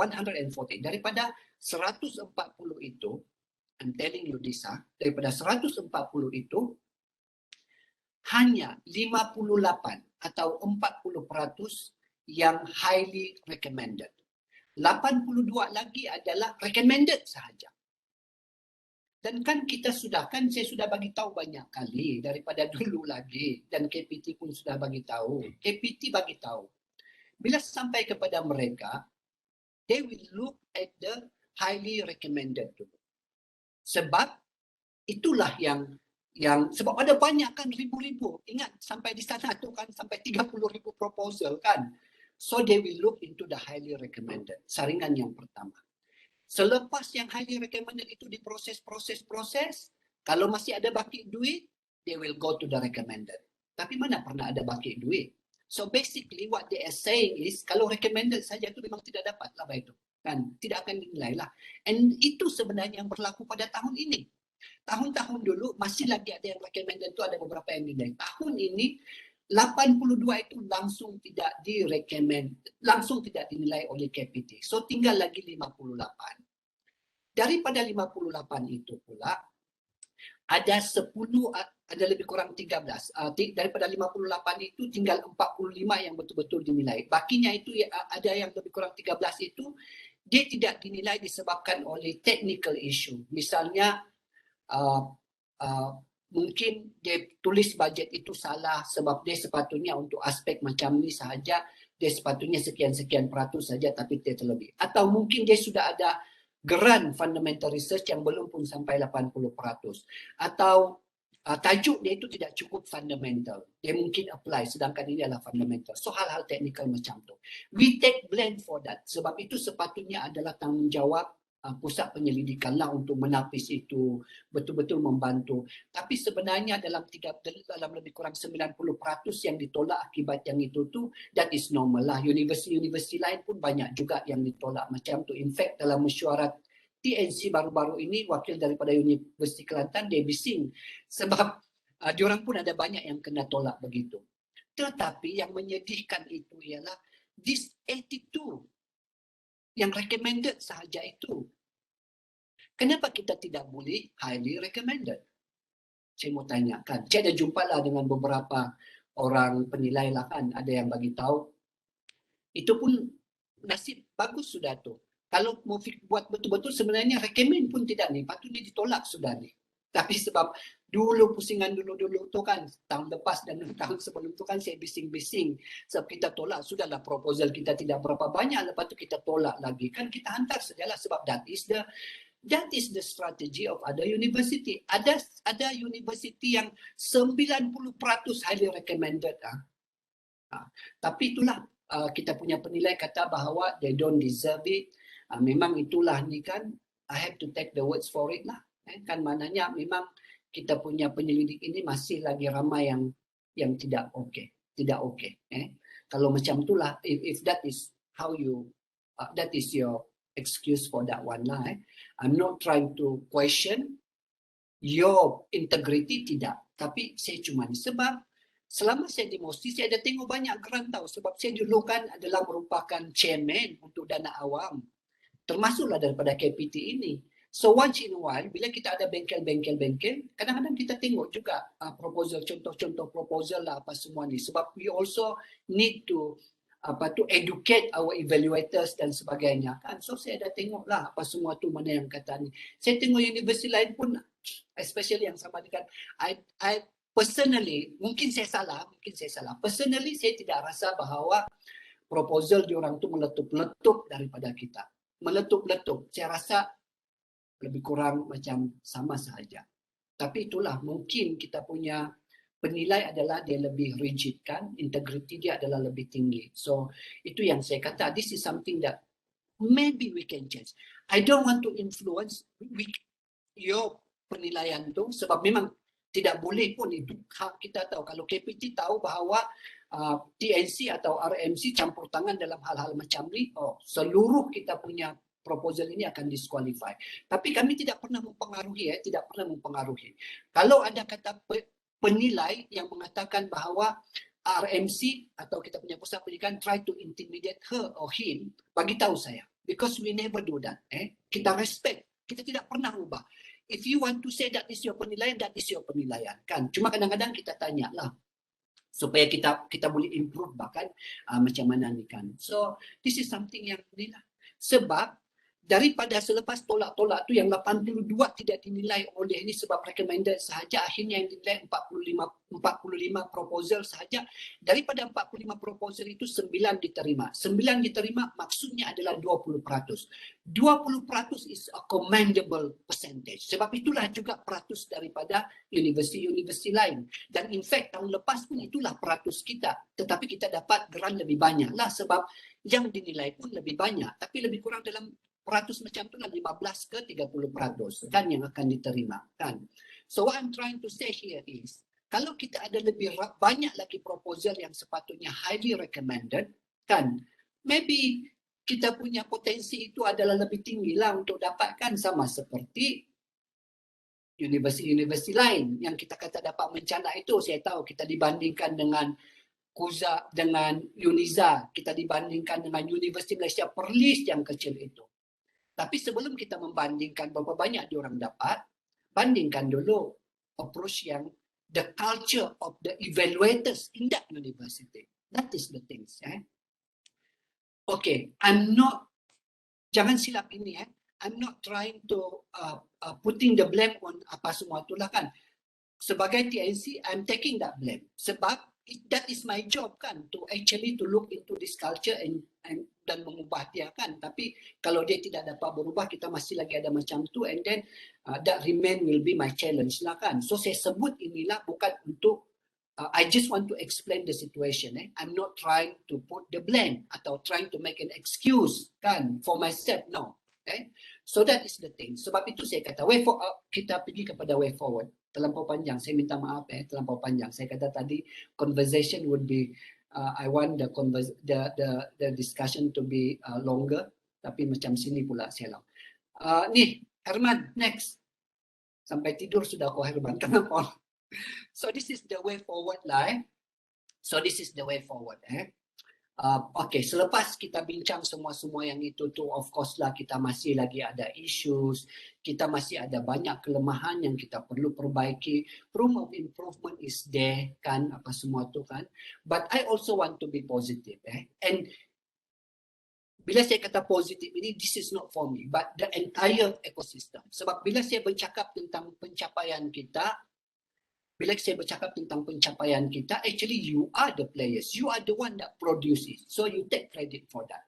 daripada 140 itu, I'm telling you this, daripada 140 itu hanya 58 atau 40% yang highly recommended. 82 lagi adalah recommended sahaja. Dan kan saya sudah bagi tahu banyak kali daripada dulu lagi, dan KPT pun sudah bagi tahu. KPT bagi tahu. Bila sampai kepada mereka, they will look at the highly recommended dulu. Sebab itulah yang sebab ada banyak kan, ribu-ribu. Ingat sampai di sana tu kan sampai 30,000 proposal kan. So they will look into the highly recommended. Saringan yang pertama. Selepas yang highly recommended itu diproses, kalau masih ada baki duit, they will go to the recommended. Tapi mana pernah ada baki duit? So basically what they are saying is, kalau recommended saja itu memang tidak dapat laba itu. Kan? Tidak akan dinilai lah. And itu sebenarnya yang berlaku pada tahun ini. Tahun-tahun dulu masih lagi ada yang recommended itu, ada beberapa yang dinilai. Tahun ini 82 itu langsung tidak langsung tidak dinilai oleh KPT. So tinggal lagi 58. Daripada 58 itu pula ada 10, ada lebih kurang 13. Daripada 58 itu tinggal 45 yang betul-betul dinilai. Bakinya itu ada yang lebih kurang 13 itu dia tidak dinilai disebabkan oleh technical issue. Misalnya mungkin dia tulis budget itu salah sebab dia sepatutnya untuk aspek macam ni sahaja, dia sepatutnya sekian-sekian peratus saja tapi dia terlebih. Atau mungkin dia sudah ada grant fundamental research yang belum pun sampai 80%. Atau tajuk dia itu tidak cukup fundamental. Dia mungkin apply sedangkan ini adalah fundamental. So hal-hal technical macam tu. We take blame for that. Sebab itu sepatutnya adalah tanggungjawab pusat penyelidikan lah untuk menapis itu, betul-betul membantu. Tapi sebenarnya dalam lebih kurang 90% yang ditolak akibat yang itu tu, that is normal lah. Universiti lain pun banyak juga yang ditolak macam tu. In fact dalam mesyuarat TNC baru-baru ini, wakil daripada Universiti Kelantan dia bising sebab diorang pun ada banyak yang kena tolak begitu. Tetapi yang menyedihkan itu ialah this 82 yang recommended sahaja itu. Kenapa kita tidak boleh highly recommended? Saya mau tanyakan. Saya ada jumpa lah dengan beberapa orang penilai lah kan. Ada yang bagi tahu. Itu pun nasib bagus sudah tu. Kalau mau buat betul-betul sebenarnya recommend pun tidak ni. Patutnya ditolak sudah ni. Tapi sebab dulu pusingan dulu tu kan, tahun lepas dan tahun sebelum tu kan saya bising-bising. Sebab kita tolak, sudahlah proposal kita tidak berapa banyak, lepas tu kita tolak lagi. Kan kita hantar sajalah sebab that is the strategy of other university. Ada university yang 90% highly recommended. Tapi itulah kita punya penilai kata bahawa they don't deserve it. Memang itulah ni kan, I have to take the words for it lah. Kan maknanya memang kita punya penyelidik ini masih lagi ramai yang tidak okey. Kalau macam itulah, if that is how you, that is your excuse for that one lah. I'm not trying to question your integrity, tidak. Tapi saya cuma sebab selama saya di MOSTI, saya ada tengok banyak grant tahu. Sebab saya dulu kan adalah merupakan chairman untuk dana awam. Termasuklah daripada KPT ini. So once in a while, bila kita ada bengkel, kadang-kadang kita tengok juga proposal, contoh-contoh proposal lah apa semua ni. Sebab we also need to educate our evaluators dan sebagainya kan. So saya dah tengok lah apa semua tu mana yang kata ni. Saya tengok universiti lain pun, especially yang sama dengan I personally, mungkin saya salah. Personally saya tidak rasa bahawa proposal diorang tu meletup-letup daripada kita. Meletup-letup. Saya rasa lebih kurang macam sama sahaja. Tapi itulah mungkin kita punya penilai adalah dia lebih rigid kan, integriti dia adalah lebih tinggi. So itu yang saya kata, this is something that maybe we can change. I don't want to influence your penilaian tu sebab memang tidak boleh pun itu hak kita tahu. Kalau KPT tahu bahawa TNC atau RMC campur tangan dalam hal-hal macam ni, seluruh kita punya proposal ini akan disqualify. Tapi kami tidak pernah mempengaruhi. Kalau ada kata penilai yang mengatakan bahawa RMC atau kita punya pusat pendidikan try to intimidate her or him, bagi tahu saya. Because we never do that. Kita respect. Kita tidak pernah ubah. If you want to say that is your penilaian, that is your penilaian. Kan? Cuma kadang-kadang kita tanya lah. Supaya kita boleh improve bahkan macam mana ni kan. So this is something yang inilah. Sebab daripada selepas tolak-tolak tu yang 82 tidak dinilai oleh ini sebab recommended sahaja, akhirnya yang dinilai 45 proposal sahaja. Daripada 45 proposal itu 9 diterima. 9 diterima maksudnya adalah 20%. 20% is a commendable percentage. Sebab itulah juga peratus daripada universiti-universiti lain. Dan in fact tahun lepas pun itulah peratus kita. Tetapi kita dapat grant lebih banyak lah sebab yang dinilai pun lebih banyak. Tapi lebih kurang dalam peratus macam tu lah, 15 ke 30% kan yang akan diterima kan. So what I'm trying to say here is, kalau kita ada lebih banyak lagi proposal yang sepatutnya highly recommended kan, maybe kita punya potensi itu adalah lebih tinggi lah untuk dapatkan, sama seperti universiti-universiti lain yang kita kata dapat mencanak itu. Saya tahu kita dibandingkan dengan KUZA, dengan UNIZA, kita dibandingkan dengan Universiti Malaysia Perlis yang kecil itu. Tapi sebelum kita membandingkan berapa banyak diorang dapat, bandingkan dulu approach yang the culture of the evaluators in that university. That is the things. Okay, jangan silap ini. I'm not trying to putting the blame on apa semua itulah kan. Sebagai TNC, I'm taking that blame. Sebab that is my job kan, to actually to look into this culture dan mengubah dia kan. Tapi kalau dia tidak dapat berubah, kita masih lagi ada macam tu, and then that remain will be my challenge lah kan. So saya sebut inilah bukan untuk I just want to explain the situation. I'm not trying to put the blame atau trying to make an excuse kan for myself, no. So that is the thing. Sebab itu saya kata kita pergi kepada way forward. Terlampau panjang, saya minta maaf terlampau panjang. Saya kata tadi conversation would be I want the discussion to be longer, tapi macam sini pula saya nih Herman, next. Sampai tidur sudah kau Herman, kenapa? So this is the way forward lah. So this is the way forward. Okay, selepas kita bincang semua yang itu tu, of course lah kita masih lagi ada issues, kita masih ada banyak kelemahan yang kita perlu perbaiki. Room of improvement is there kan, apa semua tu kan. But I also want to be positive. And bila saya kata positif ini, this is not for me, but the entire ecosystem. Sebab bila saya bercakap tentang pencapaian kita, actually you are the players. You are the one that produces. So you take credit for that.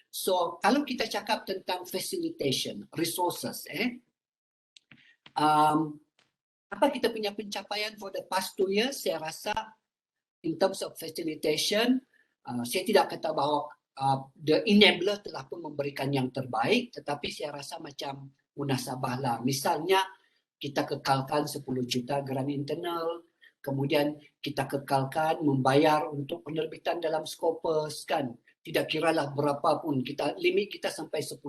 So kalau kita cakap tentang facilitation, resources, apa kita punya pencapaian for the past 2 years? Saya rasa in terms of facilitation, saya tidak kata bahawa the enabler telah pun memberikan yang terbaik, tetapi saya rasa macam munasabah lah. Misalnya, kita kekalkan 10 juta grant internal, kemudian kita kekalkan membayar untuk penerbitan dalam Scopus kan, tidak kiralah berapa pun, limit kita sampai 10,000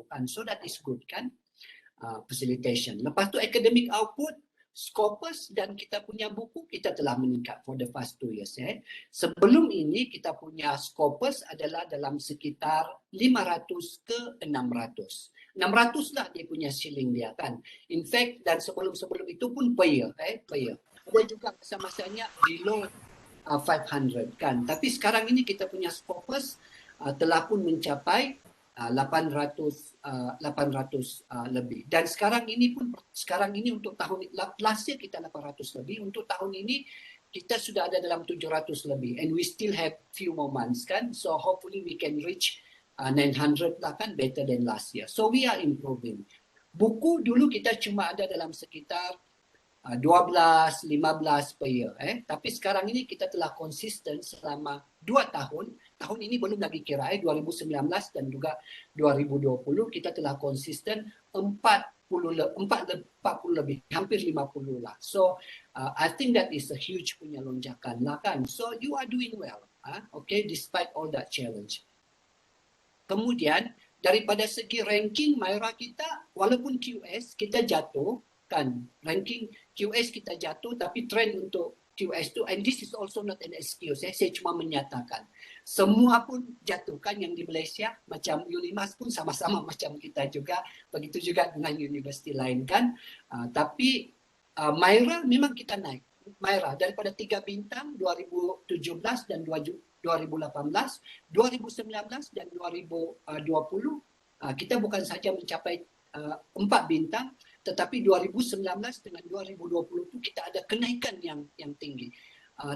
kan, so that is good kan, facilitation. Lepas tu academic output, Scopus dan kita punya buku kita telah meningkat for the past 2 years. Sebelum ini kita punya Scopus adalah dalam sekitar 500 ke 600. 600 lah dia punya ceiling dia kan. In fact, dan sebelum itu pun per year. Ada juga masa-masanya below 500 kan. Tapi sekarang ini kita punya Scopus telah pun mencapai 800 lebih. Dan sekarang ini untuk tahun last year kita 800 lebih, untuk tahun ini kita sudah ada dalam 700 lebih, and we still have few more months kan. So hopefully we can reach 900 lah kan, better than last year. So we are improving. Buku dulu kita cuma ada dalam sekitar 12, 15 per year. Tapi sekarang ini kita telah konsisten selama 2 tahun. Tahun ini belum lagi kira 2019 dan juga 2020 kita telah konsisten 40 lebih, hampir 50 lah. So I think that is a huge punya lonjakan lah kan. So you are doing well. Okay, despite all that challenge. Kemudian daripada segi ranking Myra kita, walaupun QS kita jatuh kan, ranking QS kita jatuh, tapi trend untuk QS tu, and this is also not an excuse, saya cuma menyatakan semua pun jatuh kan, yang di Malaysia macam Unimas pun sama-sama macam kita juga, begitu juga dengan universiti lain kan. Tapi Myra memang kita naik. Myra daripada 3 bintang 2017 dan 2018, 2019 dan 2020 kita bukan saja mencapai 4 bintang, tetapi 2019 dengan 2020 tu kita ada kenaikan yang tinggi.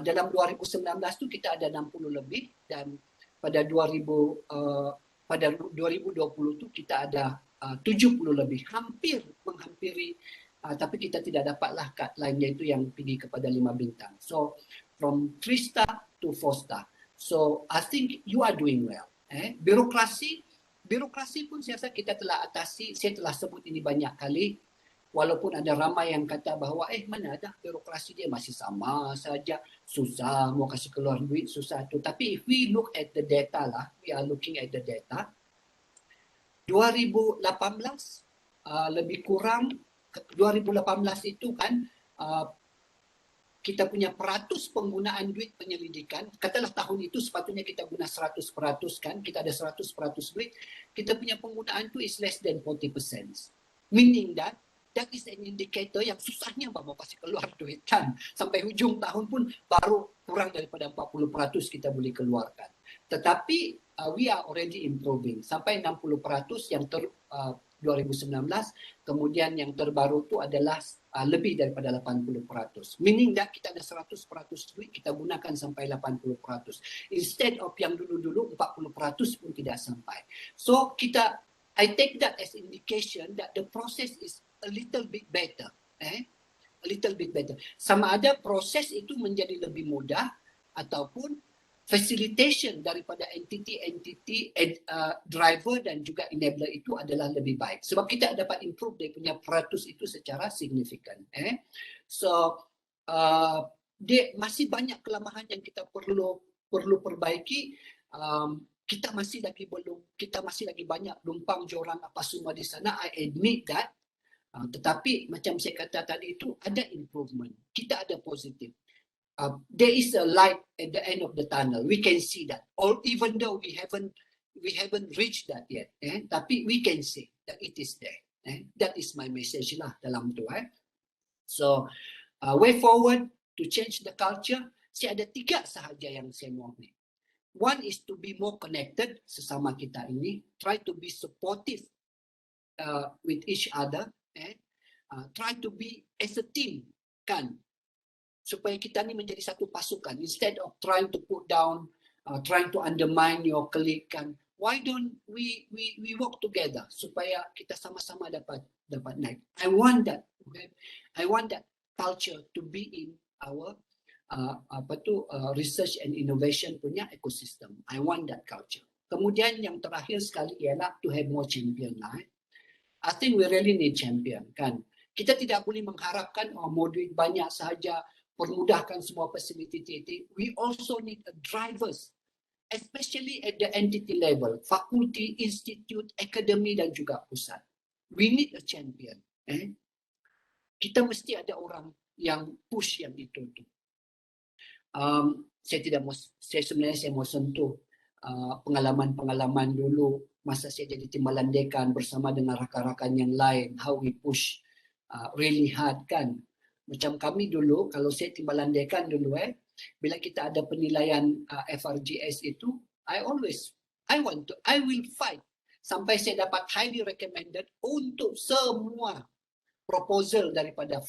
Dalam 2019 tu kita ada 60 lebih, dan pada 2020 tu kita ada 70 lebih, hampir menghampiri, tapi kita tidak dapatlah kat lainnya itu yang pergi kepada 5 bintang. So from 3 star to 4 star. So I think you are doing well. Birokrasi birokrasi pun saya rasa kita telah atasi. Saya telah sebut ini banyak kali. Walaupun ada ramai yang kata bahawa mana ada birokrasi dia masih sama saja, susah mau kasih keluar duit, susah tu. Tapi if we look at the data lah, we are looking at the data. 2018 lebih kurang 2018 itu kan kita punya peratus penggunaan duit penyelidikan, katalah tahun itu sepatutnya kita guna 100% kan, kita ada 100% duit, kita punya penggunaan tu is less than 40%. Meaning that is an indicator yang susahnya mau kasih keluar duit kan. Sampai hujung tahun pun baru kurang daripada 40% kita boleh keluarkan. Tetapi we are already improving. Sampai 60% yang 2019, kemudian yang terbaru tu adalah lebih daripada 80%. Meaning that kita ada 100% duit, kita gunakan sampai 80%. Instead of yang dulu-dulu 40% pun tidak sampai. So I take that as indication that the process is a little bit better. A little bit better. Sama ada proses itu menjadi lebih mudah ataupun facilitation daripada entity driver dan juga enabler itu adalah lebih baik. Sebab kita dapat improve dia punya peratus itu secara signifikan. So dia masih banyak kelemahan yang kita perlu perbaiki. Kita masih lagi banyak lumpang jorang apa semua di sana. I admit that. Tetapi macam saya kata tadi itu ada improvement. Kita ada positif. There is a light at the end of the tunnel. We can see that. Or even though we haven't reached that yet, tapi we can see that it is there. That is my message lah dalam tu. So way forward to change the culture. Saya ada 3 sahaja yang saya mau ni. One is to be more connected sesama kita ini. Try to be supportive with each other. Try to be as a team kan, supaya kita ni menjadi satu pasukan. Instead of trying to put down, trying to undermine your colleague kan, why don't we work together supaya kita sama-sama dapat naik. I want that. Okay? I want that culture to be in our research and innovation punya ecosystem. I want that culture. Kemudian yang terakhir sekali ialah to have more champion lah. I think we really need champion kan. Kita tidak boleh mengharapkan mau duit banyak sahaja, permudahkan semua facility. We also need drivers, especially at the entity level, fakulti, institute, akademi dan juga pusat. We need a champion. Kita mesti ada orang yang push yang itu. Saya mau sentuh pengalaman-pengalaman dulu masa saya jadi timbalan dekan bersama dengan rakan-rakan yang lain, how we push really hard kan. Macam kami dulu, kalau saya timbalan dekan dulu bila kita ada penilaian FRGS itu, I will fight sampai saya dapat highly recommended untuk semua proposal daripada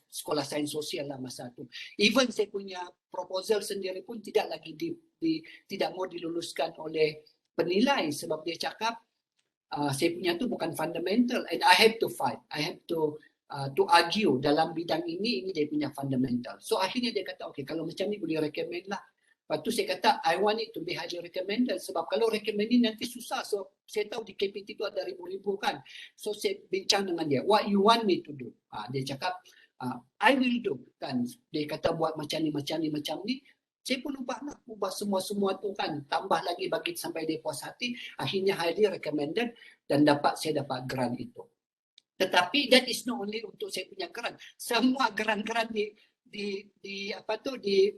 sekolah sains sosial lah masa itu. Even saya punya proposal sendiri pun tidak lagi tidak mau diluluskan oleh penilai sebab dia cakap saya punya tu bukan fundamental and I have to fight. I have to argue dalam bidang ini dia punya fundamental. So akhirnya dia kata okay, kalau macam ni boleh recommend lah. Lepas tu saya kata I want it to be highly recommended sebab kalau recommend ni nanti susah. So saya tahu di KPT tu ada ribu-ribu kan. So saya bincang dengan dia, what you want me to do? Dia cakap I will do kan. Dia kata buat macam ni. Saya pun ubah semua tu kan, tambah lagi bagi sampai dia puas hati, akhirnya highly recommended dan saya dapat grant itu. Tetapi that is not only untuk saya punya grant, semua grant-grant di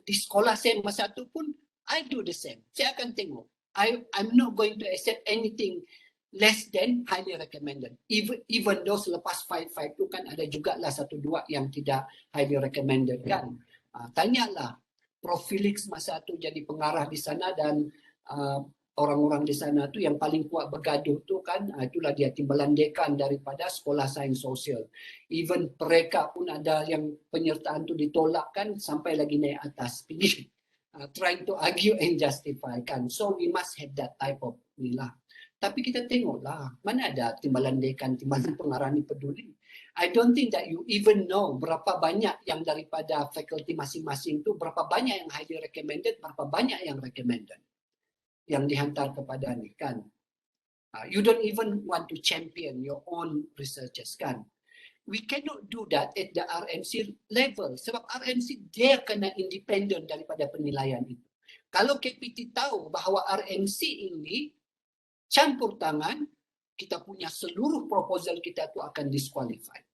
sekolah saya masa tu pun I do the same. Saya akan tengok. I'm not going to accept anything less than highly recommended. Even though selepas fight tu kan ada jugalah 1-2 yang tidak highly recommended kan. Tanyalah Prof. Felix masa tu jadi pengarah di sana dan orang-orang di sana tu yang paling kuat bergaduh tu kan, itulah dia timbalan dekan daripada sekolah sains sosial. Even mereka pun ada yang penyertaan tu ditolak kan sampai lagi naik atas pergi trying to argue and justify kan. So we must have that type of inilah. Tapi kita tengoklah mana ada timbalan dekan, timbalan pengarah ni peduli. I don't think that you even know berapa banyak yang daripada faculty masing-masing tu, berapa banyak yang highly recommended, berapa banyak yang recommended yang dihantar kepada ni kan. You don't even want to champion your own researchers, kan? We cannot do that at the RMC level. Sebab RMC dia kena independent daripada penilaian itu. Kalau KPT tahu bahawa RMC ini campur tangan, kita punya seluruh proposal kita tu akan disqualified.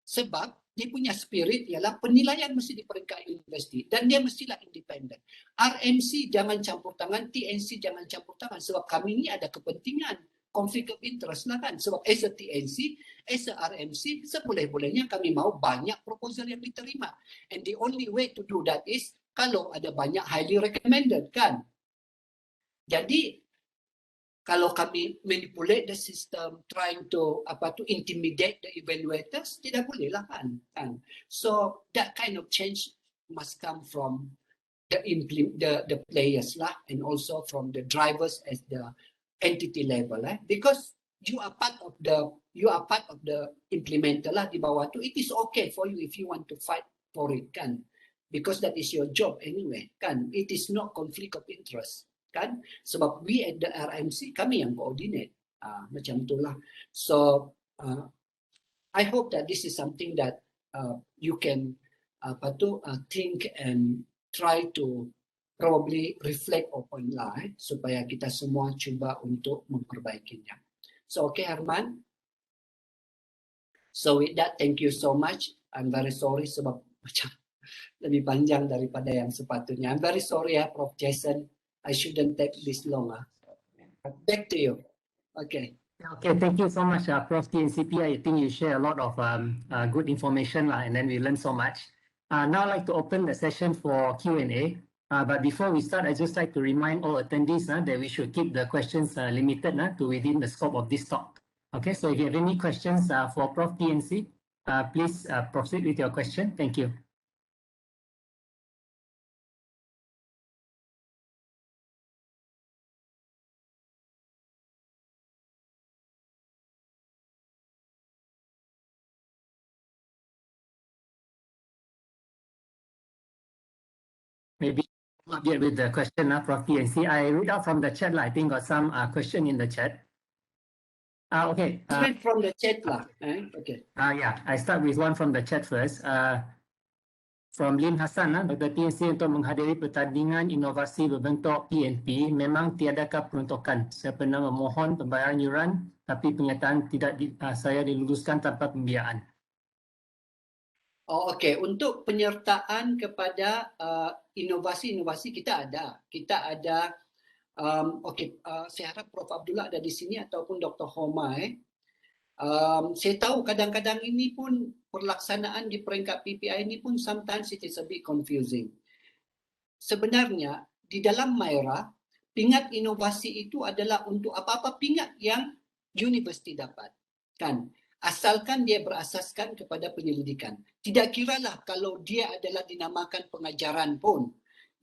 Sebab dia punya spirit ialah penilaian mesti di peringkat universiti dan dia mestilah independent. RMC jangan campur tangan, TNC jangan campur tangan sebab kami ni ada kepentingan, konflik of interest lah kan. Sebab as a TNC, as a RMC, seboleh-bolehnya kami mau banyak proposal yang diterima. And the only way to do that is kalau ada banyak highly recommended kan. Jadi kalau kami manipulate the system, trying to intimidate the evaluators, tidak boleh lah kan. So that kind of change must come from the players lah, and also from the drivers at the entity level because you are part of the implementer lah di bawah tu. It is okay for you if you want to fight for it kan, because that is your job anyway kan. It is not conflict of interest. Kan? Sebab we at the RMC, kami yang coordinate. Macam itulah. So, I hope that this is something that you can think and try to probably reflect upon lah, supaya kita semua cuba untuk memperbaikinya. So, okay, Herman. So, with that, thank you so much. I'm very sorry sebab macam lebih panjang daripada yang sepatutnya. I'm very sorry Prof. Jason. I shouldn't take this long. Back to you. Okay. Okay, thank you so much, Prof. TNCP. I think you share a lot of good information and then we learn so much. Now I'd like to open the session for Q&A. But before we start, I'd just like to remind all attendees that we should keep the questions limited to within the scope of this talk. Okay, so if you have any questions for Prof. TNC, please proceed with your question. Thank you. Maybe not yet with the question, Prof. TNC. I read out from the chat. I think got some question in the chat. Okay. Read from the chat lah. Okay. Yeah, I start with one from the chat first. From Lin Hassan, Dr. TNC untuk menghadiri pertandingan inovasi berbentuk PNP, memang tiadakah peruntukan? Saya pernah memohon pembayaran yuran, tapi penyataan tidak saya diluluskan tanpa pembiayaan. Oh, okay. Untuk penyertaan kepada inovasi-inovasi kita ada. Saya harap Prof. Abdullah ada di sini ataupun Dr. Homa. Saya tahu kadang-kadang ini pun pelaksanaan di peringkat PPI ini pun sometimes it is a bit confusing. Sebenarnya di dalam MAIRA, pingat inovasi itu adalah untuk apa-apa pingat yang universiti dapat. Kan? Asalkan dia berasaskan kepada penyelidikan. Tidak kiralah kalau dia adalah dinamakan pengajaran pun.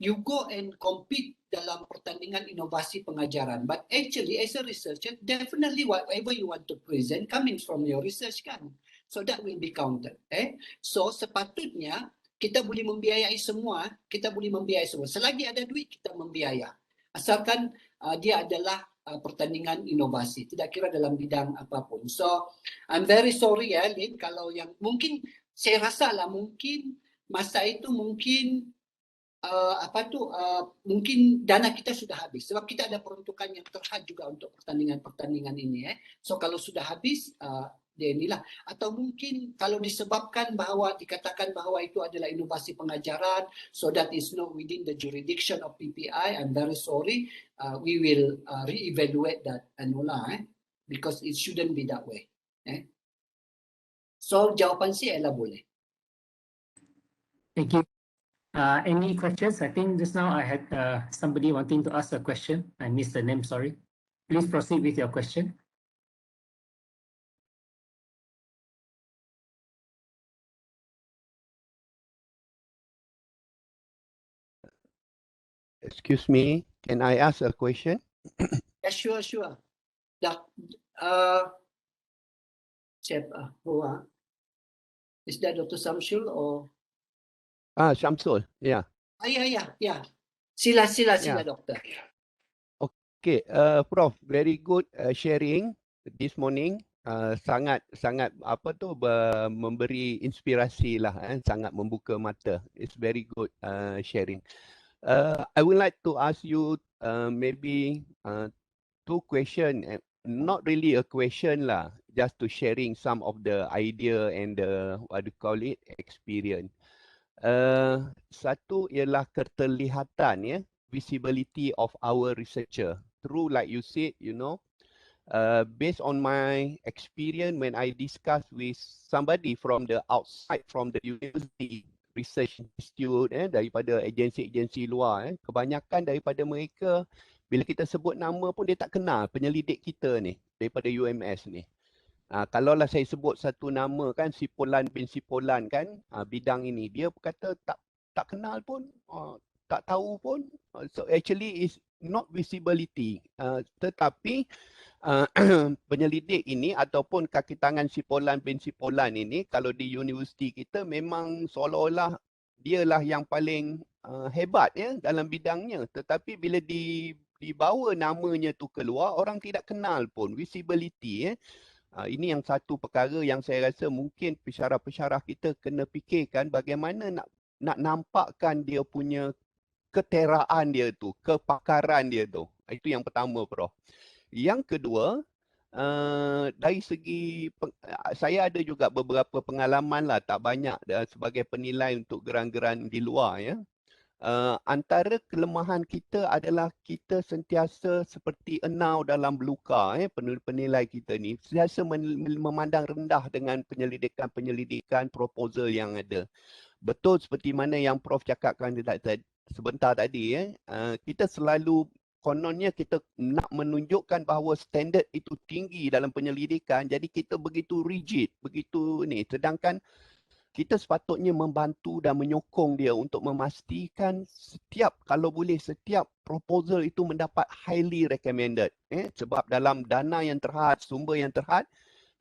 You go and compete dalam pertandingan inovasi pengajaran. But actually as a researcher, definitely whatever you want to present coming from your research kan. So that will be counted. So sepatutnya kita boleh membiayai semua. Selagi ada duit kita membiaya. Asalkan dia adalah pertandingan inovasi, tidak kira dalam bidang apapun. So, I'm very sorry Lin, kalau yang mungkin saya rasa lah mungkin masa itu mungkin mungkin dana kita sudah habis sebab kita ada peruntukan yang terhad juga untuk pertandingan ini. So kalau sudah habis dia inilah, atau mungkin kalau disebabkan bahawa dikatakan bahawa itu adalah inovasi pengajaran, so that is not within the jurisdiction of PPI. I'm very sorry. We will re-evaluate that because it shouldn't be that way. So jawapan saya adalah boleh. Thank you. Any questions? I think just now I had somebody wanting to ask a question. I missed the name, sorry. Please proceed with your question. Excuse me, can I ask a question? Yeah, sure. Is that Dr. Samsul or? Syamsul, yeah. Yeah. Sila, Doktor. Okay, Prof, very good sharing this morning. Sangat apa tu memberi inspirasi lah, sangat membuka mata. It's very good sharing. I would like to ask you maybe two question, not really a question lah, just to sharing some of the idea and the what do you call it, experience. Satu ialah keterlihatan, ya, visibility of our researcher. True, like you said, you know, based on my experience when I discuss with somebody from the outside, from the university research institute, daripada agensi-agensi luar, kebanyakan daripada mereka, bila kita sebut nama pun dia tak kenal penyelidik kita ni, daripada UMS ni. Kalaulah saya sebut satu nama kan, Sipolan bin Sipolan kan, bidang ini, dia berkata tak kenal pun, tak tahu pun. So actually is not visibility, tetapi penyelidik ini ataupun kaki tangan Sipolan bin Sipolan ini, kalau di universiti kita memang seolah-olah dialah yang paling hebat, ya, dalam bidangnya. Tetapi bila dibawa namanya tu keluar, orang tidak kenal pun, visibility, ya. Ini yang satu perkara yang saya rasa mungkin pensyarah-pensyarah kita kena fikirkan bagaimana nak nampakkan dia punya keteraan dia tu, kepakaran dia tu. Itu yang pertama, Prof. Yang kedua, dari segi saya ada juga beberapa pengalaman lah, tak banyak, sebagai penilai untuk geran-geran di luar, ya. Antara kelemahan kita adalah kita sentiasa seperti enau dalam beluka, penilai kita ni sentiasa memandang rendah dengan penyelidikan proposal yang ada. Betul seperti mana yang Prof cakapkan sebentar tadi, kita selalu kononnya kita nak menunjukkan bahawa standard itu tinggi dalam penyelidikan, jadi kita begitu rigid, begitu ni, sedangkan kita sepatutnya membantu dan menyokong dia untuk memastikan kalau boleh setiap proposal itu mendapat highly recommended. Sebab dalam dana yang terhad, sumber yang terhad,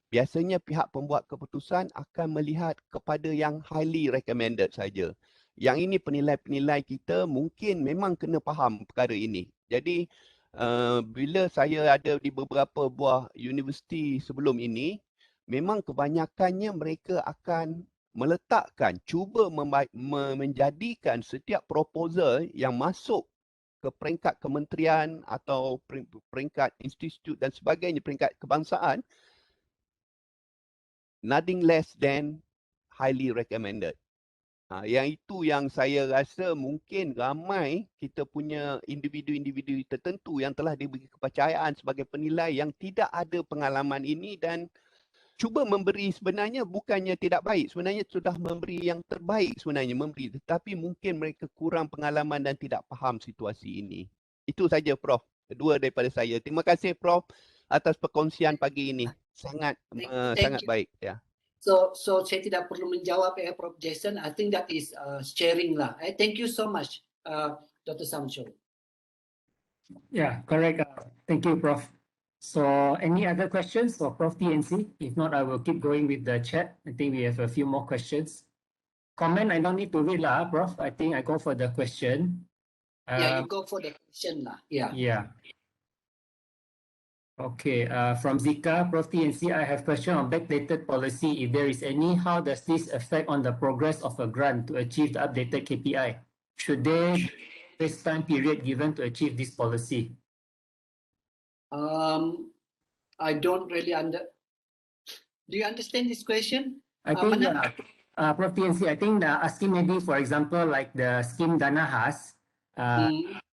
biasanya pihak pembuat keputusan akan melihat kepada yang highly recommended saja. Yang ini penilai-penilai kita mungkin memang kena faham perkara ini. Jadi bila saya ada di beberapa buah universiti sebelum ini, memang kebanyakannya mereka akan meletakkan, cuba menjadikan setiap proposal yang masuk ke peringkat kementerian atau peringkat institut dan sebagainya, peringkat kebangsaan, nothing less than highly recommended. Yang itu yang saya rasa mungkin ramai kita punya individu-individu tertentu yang telah diberi kepercayaan sebagai penilai yang tidak ada pengalaman ini dan cuba memberi, sebenarnya bukannya tidak baik, sebenarnya sudah memberi yang terbaik sebenarnya memberi, tetapi mungkin mereka kurang pengalaman dan tidak faham situasi ini. Itu saja, Prof. Dua daripada saya. Terima kasih, Prof, atas perkongsian pagi ini. Sangat sangat baik, ya. So saya tidak perlu menjawab, Prof Jason. I think that is sharing lah. Thank you so much, Dr. Samsul. Yeah, correct. Thank you, Prof. So any other questions for Prof TNC? If not, I will keep going with the chat. I think we have a few more questions. Comment, I don't need to read lah, Prof. I think I go for the question. You go for the question lah. Yeah. Okay, from Zika, Prof TNC, I have question on backdated policy. If there is any, how does this affect on the progress of a grant to achieve the updated KPI? Should there be time period given to achieve this policy? I don't really do you understand this question? I think, Prof TNC, I think asking maybe, for example, like the scheme Dana Has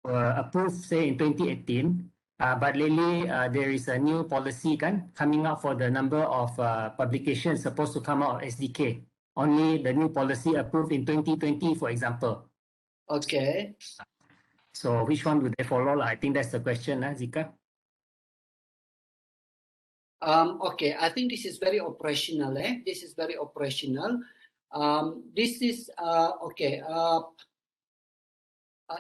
approved, say, in 2018, but lately there is a new policy coming out for the number of publications supposed to come out of SDK. Only the new policy approved in 2020, for example. Okay. So which one would they follow? I think that's the question, Zika. Okay, I think this is very operational. This is very operational. This is okay.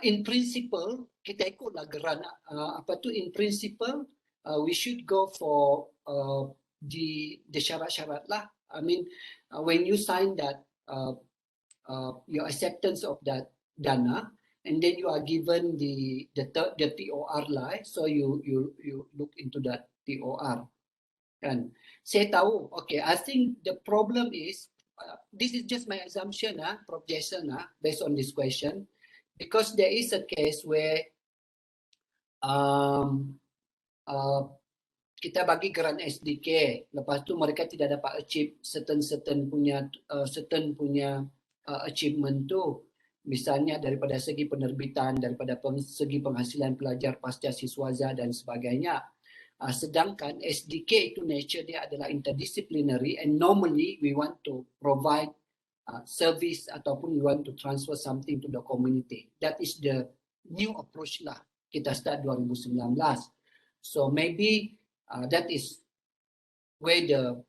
In principle, kita ikutlah geran in principle, we should go for the syarat-syarat lah. I mean, when you sign that your acceptance of that dana, and then you are given the TOR lah, so you look into that TOR, kan? Saya tahu, okay, I think the problem is, this is just my assumption, Prof. Jason, based on this question, because there is a case where kita bagi grant SDK, lepas tu mereka tidak dapat achieve certain punya achievement tu, misalnya daripada segi penerbitan, daripada segi penghasilan pelajar pasca siswaza dan sebagainya. Sedangkan SDK itu nature dia adalah interdisciplinary, and normally we want to provide service ataupun we want to transfer something to the community. That is the new approach lah kita start 2019. So maybe that is where the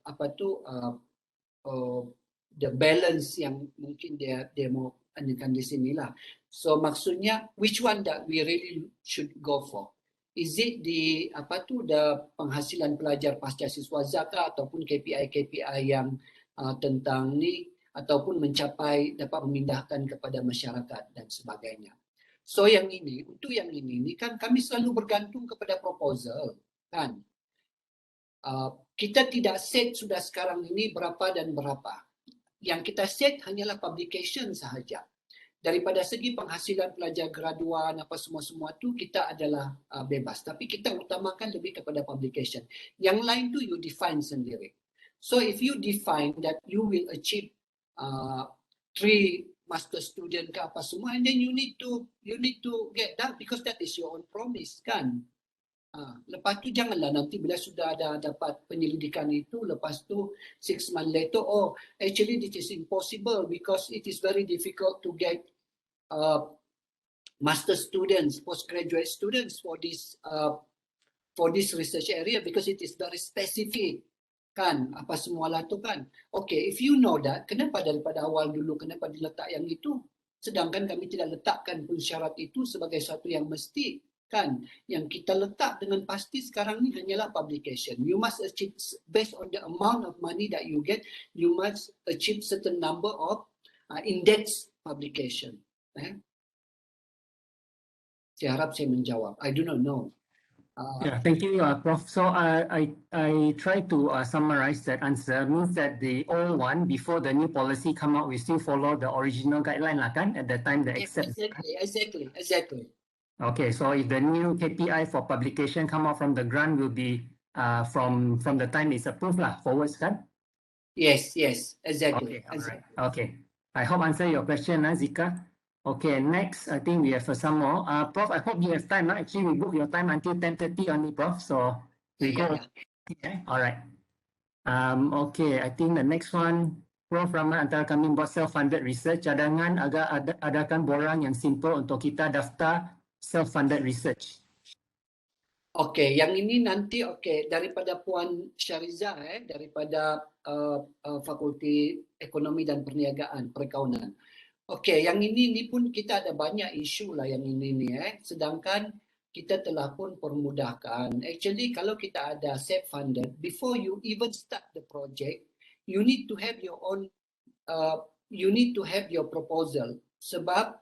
the balance yang mungkin dia mau anakan di sini lah. So maksudnya which one that we really should go for? Is it the penghasilan pelajar pasca siswaza ataupun KPI yang tentang ni, ataupun dapat memindahkan kepada masyarakat dan sebagainya. So untuk yang ini kan kami selalu bergantung kepada proposal, kan? Kita tidak set sudah sekarang ini berapa dan berapa. Yang kita set hanyalah publication sahaja. Daripada segi penghasilan pelajar graduan apa semua tu kita adalah bebas, tapi kita utamakan lebih kepada publication. Yang lain tu you define sendiri. So if you define that you will achieve 3 master student ke apa semua, and then you need to get that because that is your own promise, kan? Lepas tu janganlah nanti bila sudah ada dapat penyelidikan itu, lepas tu 6 months later, oh actually this is impossible because it is very difficult to get master students, postgraduate students for this research area because it is very specific, kan? Apa semualah tu, kan? Okay, if you know that, kenapa daripada awal dulu kenapa diletak yang itu, sedangkan kami tidak letakkan pun syarat itu sebagai satu yang mesti, kan? Yang kita letak dengan pasti sekarang ni hanyalah publication. You must achieve, based on the amount of money that you get, you must achieve certain number of index publication. Saya harap saya menjawab. I do not know. Yeah, thank you, Prof. So I try to summarize that answer. Means that the old one, before the new policy come out, we still follow the original guideline lah, kan? At the time the accept. Exactly. Okay, so if the new KPI for publication come out from the grant will be from the time it's approved lah, forwards, kan? Yes, exactly. Okay, all right. Okay, I hope answer your question, Zika. Okay, next, I think we have some more. Prof, I hope you have time. Actually, we book your time until 10:30 only, Prof. So we go. Yeah. All right. Okay, I think the next one, Prof Rahman antara kami buat self-funded research. Cadangan adakan borang yang simple untuk kita daftar self-funded research. Okay, yang ini nanti daripada Puan Syariza daripada Fakulti Ekonomi dan Perniagaan Perakaunan. Okay, yang ini pun kita ada banyak isu lah yang ini sedangkan kita telah pun permudahkan. Actually, kalau kita ada self-funded, before you even start the project, you need to have your own, you need to have your proposal. Sebab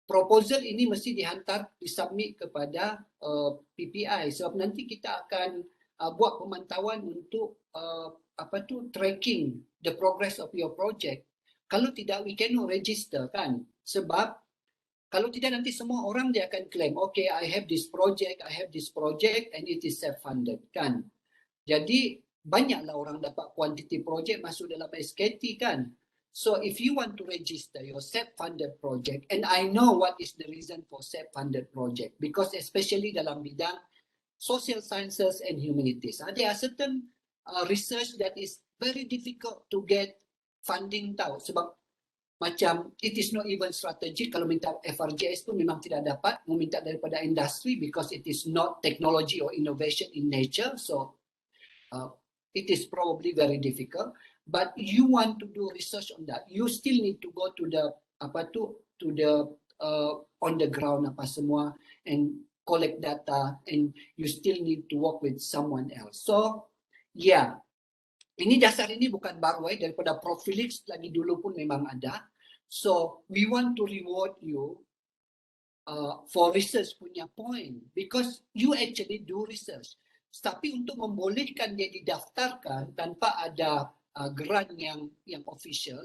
proposal ini mesti disubmit kepada PPI. Sebab nanti kita akan buat pemantauan untuk tracking the progress of your project. Kalau tidak, we cannot register, kan? Sebab kalau tidak nanti semua orang dia akan claim, okay, I have this project and it is self-funded, kan? Jadi banyaklah orang dapat quantity project masuk dalam SKT, kan? So if you want to register your self-funded project, and I know what is the reason for self-funded project, because especially dalam bidang social sciences and humanities, there are certain research that is very difficult to get funding tahu, sebab macam it is not even strategic. Kalau minta FRJS pun memang tidak dapat, meminta daripada industri because it is not technology or innovation in nature, so it is probably very difficult. But you want to do research on that, you still need to go to the on the ground apa semua and collect data, and you still need to work with someone else. So yeah, ini dasar ini bukan baru daripada Prof Felix lagi dulu pun memang ada. So we want to reward you for research punya point, because you actually do research. Tapi untuk membolehkan dia didaftarkan tanpa ada grant yang official,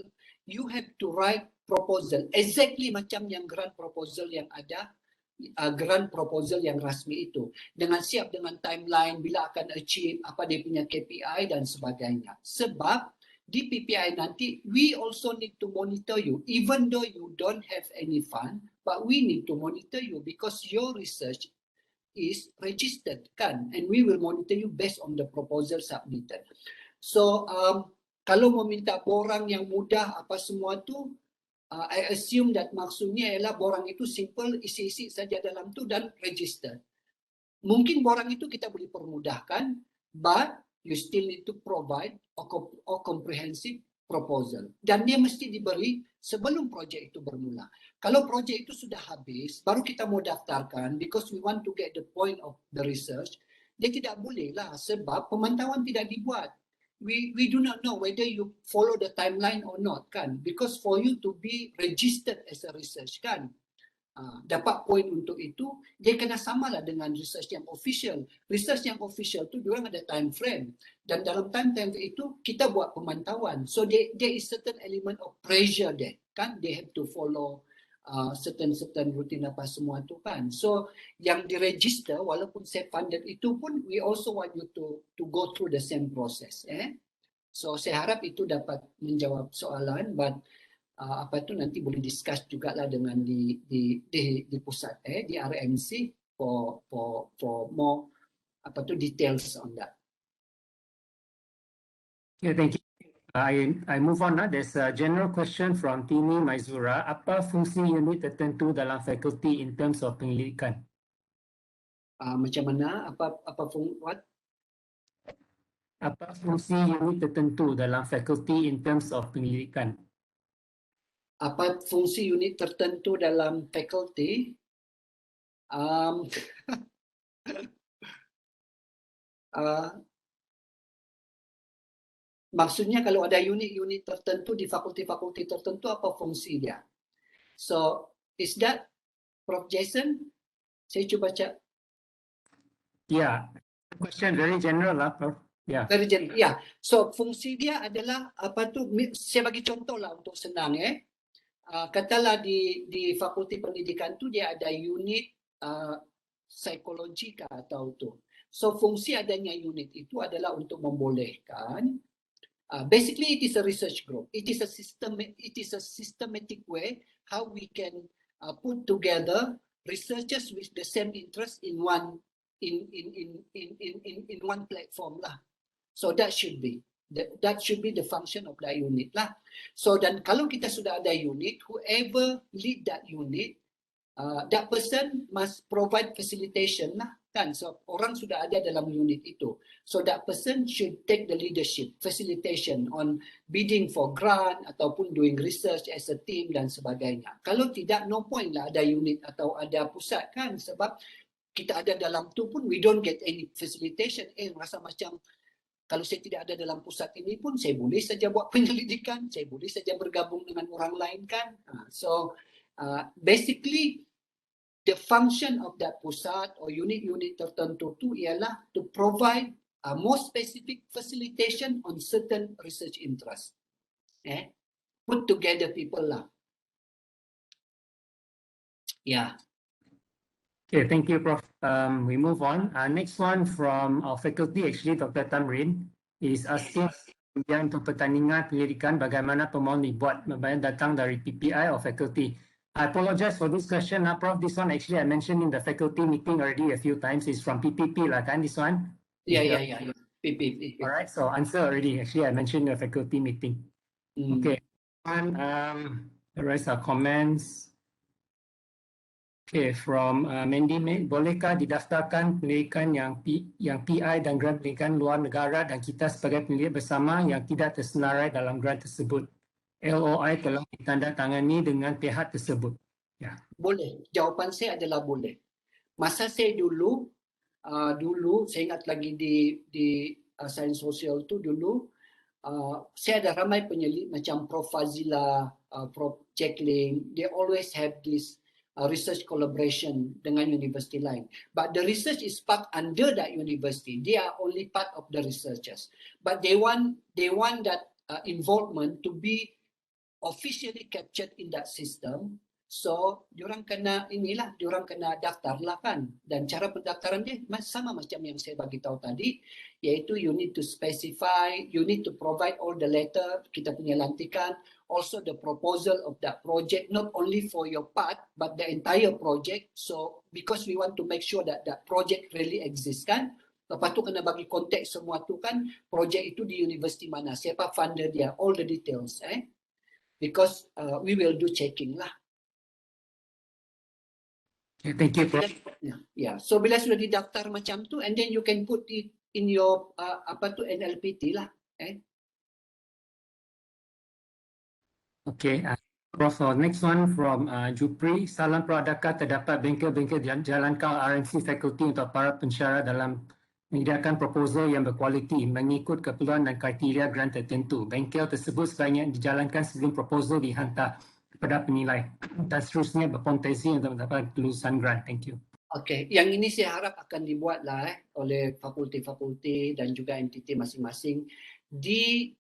you have to write proposal exactly macam yang grant proposal yang ada, grant proposal yang rasmi itu, dengan siap dengan timeline bila akan achieve, apa dia punya KPI dan sebagainya. Sebab di PPI nanti, we also need to monitor you, even though you don't have any fund, but we need to monitor you because your research is registered, kan? And we will monitor you based on the proposal submitted. So, kalau meminta borang yang mudah apa semua tu, I assume that maksudnya ialah borang itu simple, isi-isi saja dalam tu dan register. Mungkin borang itu kita boleh permudahkan, but you still need to provide a comprehensive proposal. Dan dia mesti diberi sebelum projek itu bermula. Kalau projek itu sudah habis, baru kita mau daftarkan because we want to get the point of the research, dia tidak boleh lah sebab pemantauan tidak dibuat. We do not know whether you follow the timeline or not, kan? Because for you to be registered as a research, kan? Dapat point untuk itu, dia kena samalah dengan research yang official. Research yang official tu diorang ada time frame, dan dalam time frame itu kita buat pemantauan. So there is certain element of pressure there, kan? They have to follow certain routine apa semua tu, kan? So yang diregister walaupun self funded itu pun we also want you to go through the same process. So saya harap itu dapat menjawab soalan, but apa tu nanti boleh discuss jugalah dengan di pusat di RMC for more apa tu details on that. Okay, thank you. I move on. There's a general question from Tini Maizura. Apa fungsi unit tertentu dalam fakulti in terms of penyelidikan? Macam mana? What? Apa fungsi unit tertentu dalam fakulti in terms of penyelidikan? Apa fungsi unit tertentu dalam fakulti? Maksudnya kalau ada unit-unit tertentu di fakulti-fakulti tertentu, apa fungsi dia? So, is that Prof. Jason? Saya cuba cek. Yeah, question very general lah, Prof. Yeah. Very general. Yeah. So, fungsi dia adalah apa tu? Saya bagi contoh lah untuk senang. Katalah di fakulti pendidikan tu dia ada unit psikologi atau tu. So fungsi adanya unit itu adalah untuk membolehkan. Basically, it is a research group. It is a systematic way how we can put together researchers with the same interest in one platform lah. So that should be the function of that unit lah. So dan kalau kita sudah ada unit, whoever lead that unit, that person must provide facilitation lah, kan? So orang sudah ada dalam unit itu. So that person should take the leadership, facilitation on bidding for grant ataupun doing research as a team dan sebagainya. Kalau tidak, no point lah ada unit atau ada pusat, kan? Sebab kita ada dalam tu pun we don't get any facilitation. Rasa macam kalau saya tidak ada dalam pusat ini pun, saya boleh saja buat penyelidikan, saya boleh saja bergabung dengan orang lain, kan? So, basically, the function of that pusat or unit-unit tertentu tu ialah to provide more specific facilitation on certain research interest. Put together people lah. Yeah. Okay, thank you, Prof. We move on. Next one from our faculty, actually, Dr. Tamrin, is asking kemudian untuk pertandingan penyelidikan bagaimana pemohon dibuat datang dari PPI or faculty. I apologize for this question, Prof. This one actually I mentioned in the faculty meeting already a few times. It's from PPP lah, kan? This one? Yeah. PPP. All right, so answer already. Actually, I mentioned in the faculty meeting. Okay. And the rest are comments. Okay, from Mandy, bolehkah didaftarkan penyelidikan yang PI dan grant penyelidikan luar negara dan kita sebagai penyelidik bersama yang tidak tersenarai dalam grant tersebut? LOI telah ditandatangani dengan pihak tersebut. Ya. Boleh. Jawapan saya adalah boleh. Masa saya dulu saya ingat lagi di sains sosial tu dulu, saya ada ramai penyelidik macam Prof. Fazila, Prof. Jacqueline, they always have this research collaboration dengan universiti lain. But the research is part under that university. They are only part of the researchers. But they want that involvement to be officially captured in that system. So, diorang kena diorang kena daftar lah kan. Dan cara pendaftaran dia sama macam yang saya bagi tahu tadi, iaitu you need to specify, you need to provide all the letter, kita punya lantikan, also the proposal of that project, not only for your part, but the entire project. So, because we want to make sure that that project really exists kan. Lepas tu kena bagi konteks semua tu kan, projek itu di universiti mana, siapa funder dia, all the details. Because we will do checking lah. Okay, thank you, Prof. Yeah. So bila sudah didaftar macam tu, and then you can put it in your NLPT lah. Okay, Prof. Next one from Jupri. Salam Prof, adakah terdapat bengkel-bengkel jalankan RMC fakulti untuk para pensyarah dalam menyediakan proposal yang berkualiti mengikut keperluan dan kriteria grant tertentu? Bengkel tersebut sebaiknya dijalankan sebelum proposal dihantar kepada penilai dan seterusnya berpotensi untuk mendapat kelulusan grant. Thank you. Okay, yang ini saya harap akan dibuat lah oleh fakulti-fakulti dan juga entiti masing-masing. Di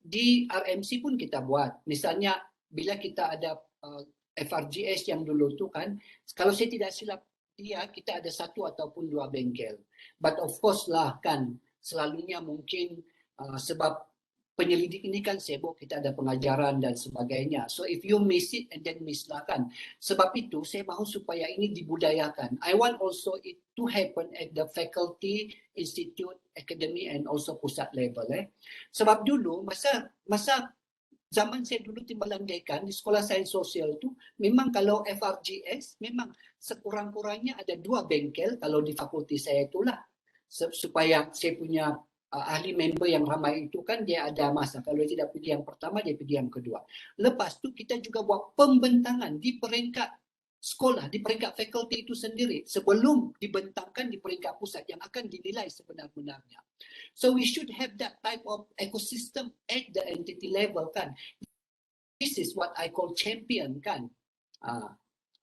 RMC pun kita buat. Misalnya bila kita ada FRGS yang dulu tu kan, kalau saya tidak silap dia, kita ada 1 ataupun 2 bengkel. But of course lah kan, selalunya mungkin sebab penyelidik ini kan sibuk, kita ada pengajaran dan sebagainya. So if you miss it and then miss lah kan. Sebab itu saya mahu supaya ini dibudayakan. I want also it to happen at the faculty, institute, academy and also pusat level. Sebab dulu masa zaman saya dulu timbalandaikan di sekolah sains sosial tu, memang kalau FRGS memang sekurang-kurangnya ada 2 bengkel kalau di fakulti saya itulah. Supaya saya punya ahli member yang ramai itu kan dia ada masa. Kalau dia tidak pilih yang pertama, dia pilih yang kedua. Lepas tu kita juga buat pembentangan di peringkat sekolah, di peringkat fakulti itu sendiri sebelum dibentangkan di peringkat pusat yang akan dinilai sebenar-benarnya. So we should have that type of ecosystem at the entity level kan. This is what I call champion kan.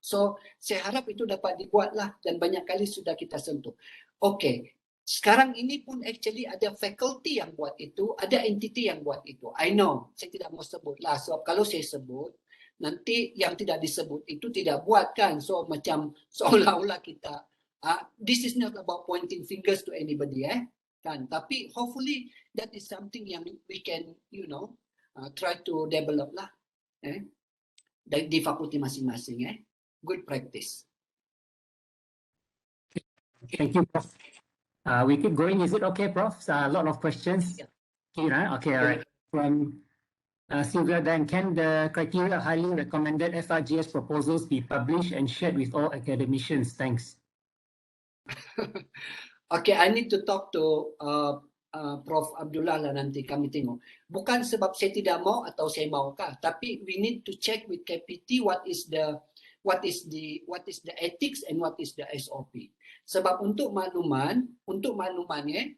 So saya harap itu dapat dibuatlah dan banyak kali sudah kita sentuh. Okay. Sekarang ini pun actually ada faculty yang buat itu, ada entity yang buat itu. I know, saya tidak mau sebut lah. Sebab kalau saya sebut, nanti yang tidak disebut itu tidak buat kan. So macam seolah-olah kita, this is not about pointing fingers to anybody kan. Tapi hopefully that is something yang we can, try to develop lah. Di fakulti masing-masing. Good practice. Thank you, Prof. We keep going. Is it okay, Prof? A lot of questions. Yeah. Okay, all right. From Sylvia, then can the criteria highly recommended FRGS proposals be published and shared with all academicians? Thanks. Okay, I need to talk to Prof. Abdullah lah nanti kami tengok. Bukan sebab saya tidak mau atau saya maukah, tapi we need to check with KPT what is the ethics and what is the SOP. Sebab untuk maklumannya,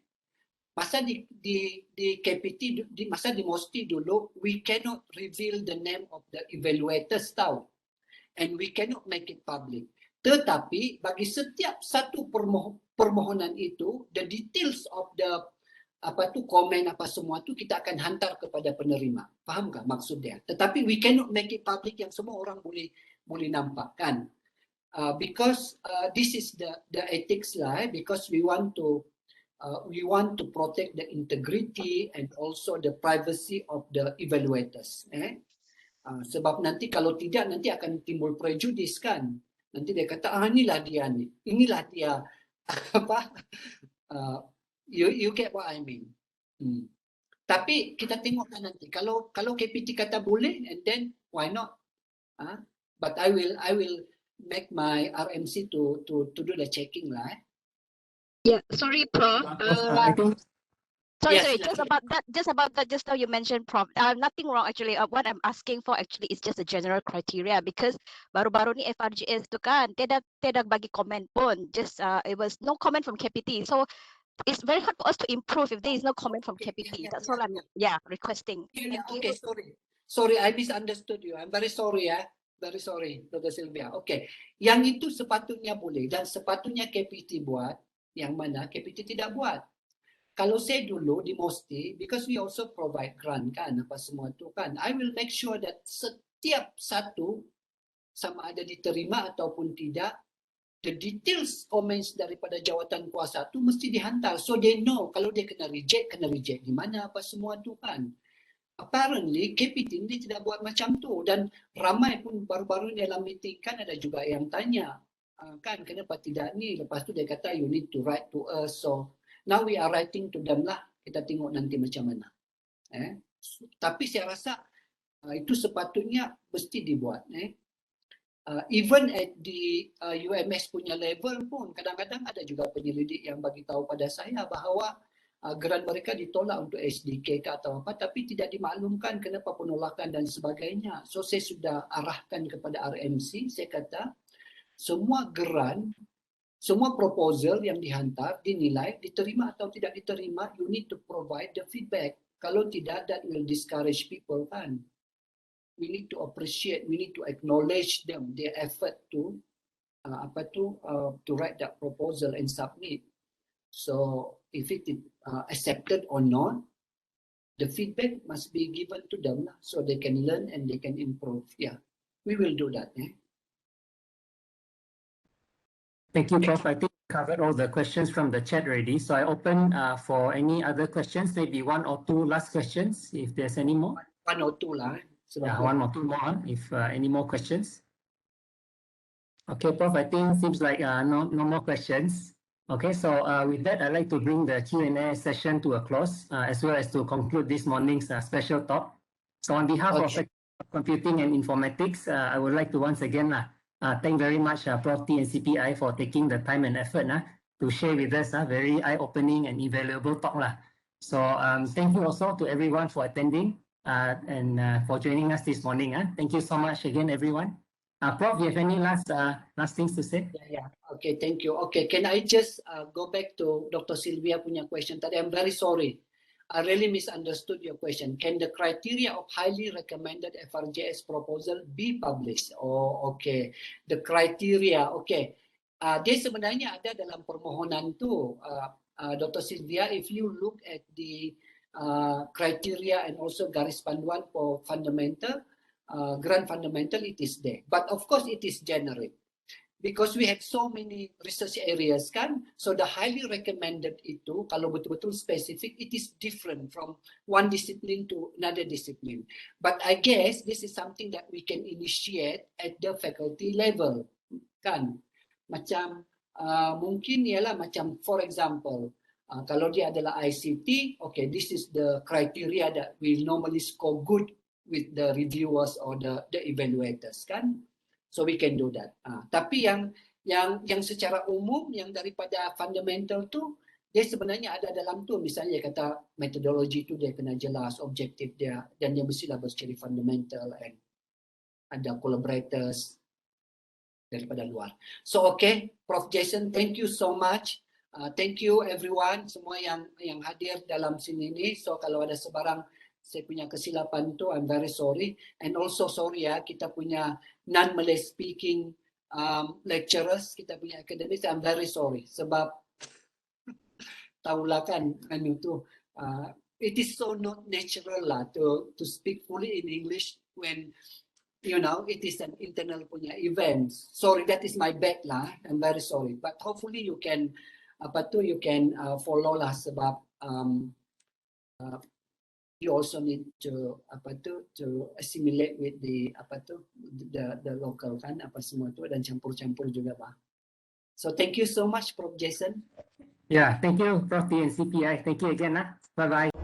masa di KPT, masa di MOSTI dulu, we cannot reveal the name of the evaluators tahu. And we cannot make it public. Tetapi bagi setiap satu permohonan itu, the details of the komen apa semua tu kita akan hantar kepada penerima. Faham tak maksud dia? Tetapi we cannot make it public yang semua orang boleh nampak kan. Because this is the ethics lah, because we want to protect the integrity and also the privacy of the evaluators. Sebab nanti kalau tidak nanti akan timbul prejudice kan. Nanti dia kata inilah dia you get what I mean. Tapi kita tengoklah nanti kalau KPT kata boleh, and then why not? But I will make my RMC to do the checking lah. Yeah, sorry, Prof. I think Sorry, Yes, just about that. Just now you mentioned, Prof. Nothing wrong actually. What I'm asking for actually is just a general criteria because baru-baru ni FRGS tu kan, tidak bagi komen pun. Just it was no comment from KPT. So it's very hard for us to improve if there is no comment from KPT. That's all I'm requesting. Yeah, Thank you. okay, sorry, I misunderstood you. I'm very sorry. Very sorry, Dr. Sylvia. Okay, yang itu sepatutnya boleh dan sepatutnya KPT buat, yang mana KPT tidak buat. Kalau saya dulu di Mosti, because we also provide grant kan, apa semua itu kan, I will make sure that setiap satu sama ada diterima ataupun tidak, the details comments daripada jawatan kuasa tu mesti dihantar. So they know kalau dia kena reject di mana apa semua tu kan. Apparently KPT ini tidak buat macam tu dan ramai pun baru-baru dalam meeting kan ada juga yang tanya kan kenapa tidak ni, lepas tu dia kata you need to write to us. So now we are writing to them lah, kita tengok nanti macam mana. Tapi saya rasa itu sepatutnya mesti dibuat. Even at the UMS punya level pun kadang-kadang ada juga penyelidik yang bagi tahu pada saya bahawa grant mereka ditolak untuk SDK ke atau apa, tapi tidak dimaklumkan kenapa penolakan dan sebagainya. So saya sudah arahkan kepada RMC, saya kata semua grant, semua proposal yang dihantar, dinilai, diterima atau tidak diterima, you need to provide the feedback. Kalau tidak, that will discourage people kan. We need to appreciate, we need to acknowledge them, their effort to to write that proposal and submit. So if it is accepted or not, the feedback must be given to them so they can learn and they can improve. Yeah, we will do that. Thank you, Prof. I think we covered all the questions from the chat already. So I open for any other questions, maybe one or two last questions, if there's any more. One or two lah. Yeah, one or two more, if any more questions. Okay, Prof, I think seems like no more questions. Okay, so with that, I'd like to bring the Q&A session to a close, as well as to conclude this morning's special talk. So on behalf of Computing and Informatics, I would like to once again thank very much Prof T and CPI for taking the time and effort to share with us a very eye-opening and invaluable talk. So thank you also to everyone for attending and for joining us this morning. Thank you so much again, everyone. Prof, do you have any last things to say? Yeah. Okay, thank you. Okay, can I just go back to Dr. Sylvia punya question tadi? I'm very sorry. I really misunderstood your question. Can the criteria of highly recommended FRJS proposal be published? Oh, okay. The criteria, okay. Dia sebenarnya ada dalam permohonan tu, Dr. Sylvia. If you look at the criteria and also garis panduan for fundamental, grant fundamental, it is there. But of course, it is generic. Because we have so many research areas kan, so the highly recommended itu, kalau betul-betul spesifik, it is different from one discipline to another discipline. But I guess this is something that we can initiate at the faculty level kan. Macam mungkin ialah macam for example, kalau dia adalah ICT, okay, this is the criteria that we normally score good with the reviewers or the evaluators kan. So we can do that. Tapi yang secara umum yang daripada fundamental tu dia sebenarnya ada dalam tu, misalnya kata metodologi tu dia kena jelas, objektif dia, dan dia mestilah bersiri fundamental and ada collaborators daripada luar. So okay, Prof Jason, thank you so much. Thank you everyone, semua yang hadir dalam sini ni. So kalau ada sebarang saya punya kesilapan tu, I'm very sorry. And also sorry kita punya non-Malay speaking lecturers, kita punya academics, I'm very sorry. Sebab tahulah kan, it is so not natural to speak fully in English when, it is an internal punya event. Sorry, that is my bad I'm very sorry. But hopefully you can, you can follow sebab you also need to assimilate with the local kan semua tu dan campur-campur juga So thank you so much Prof Jason. Yeah, thank you Prof T and CPI. Thank you again. Bye bye.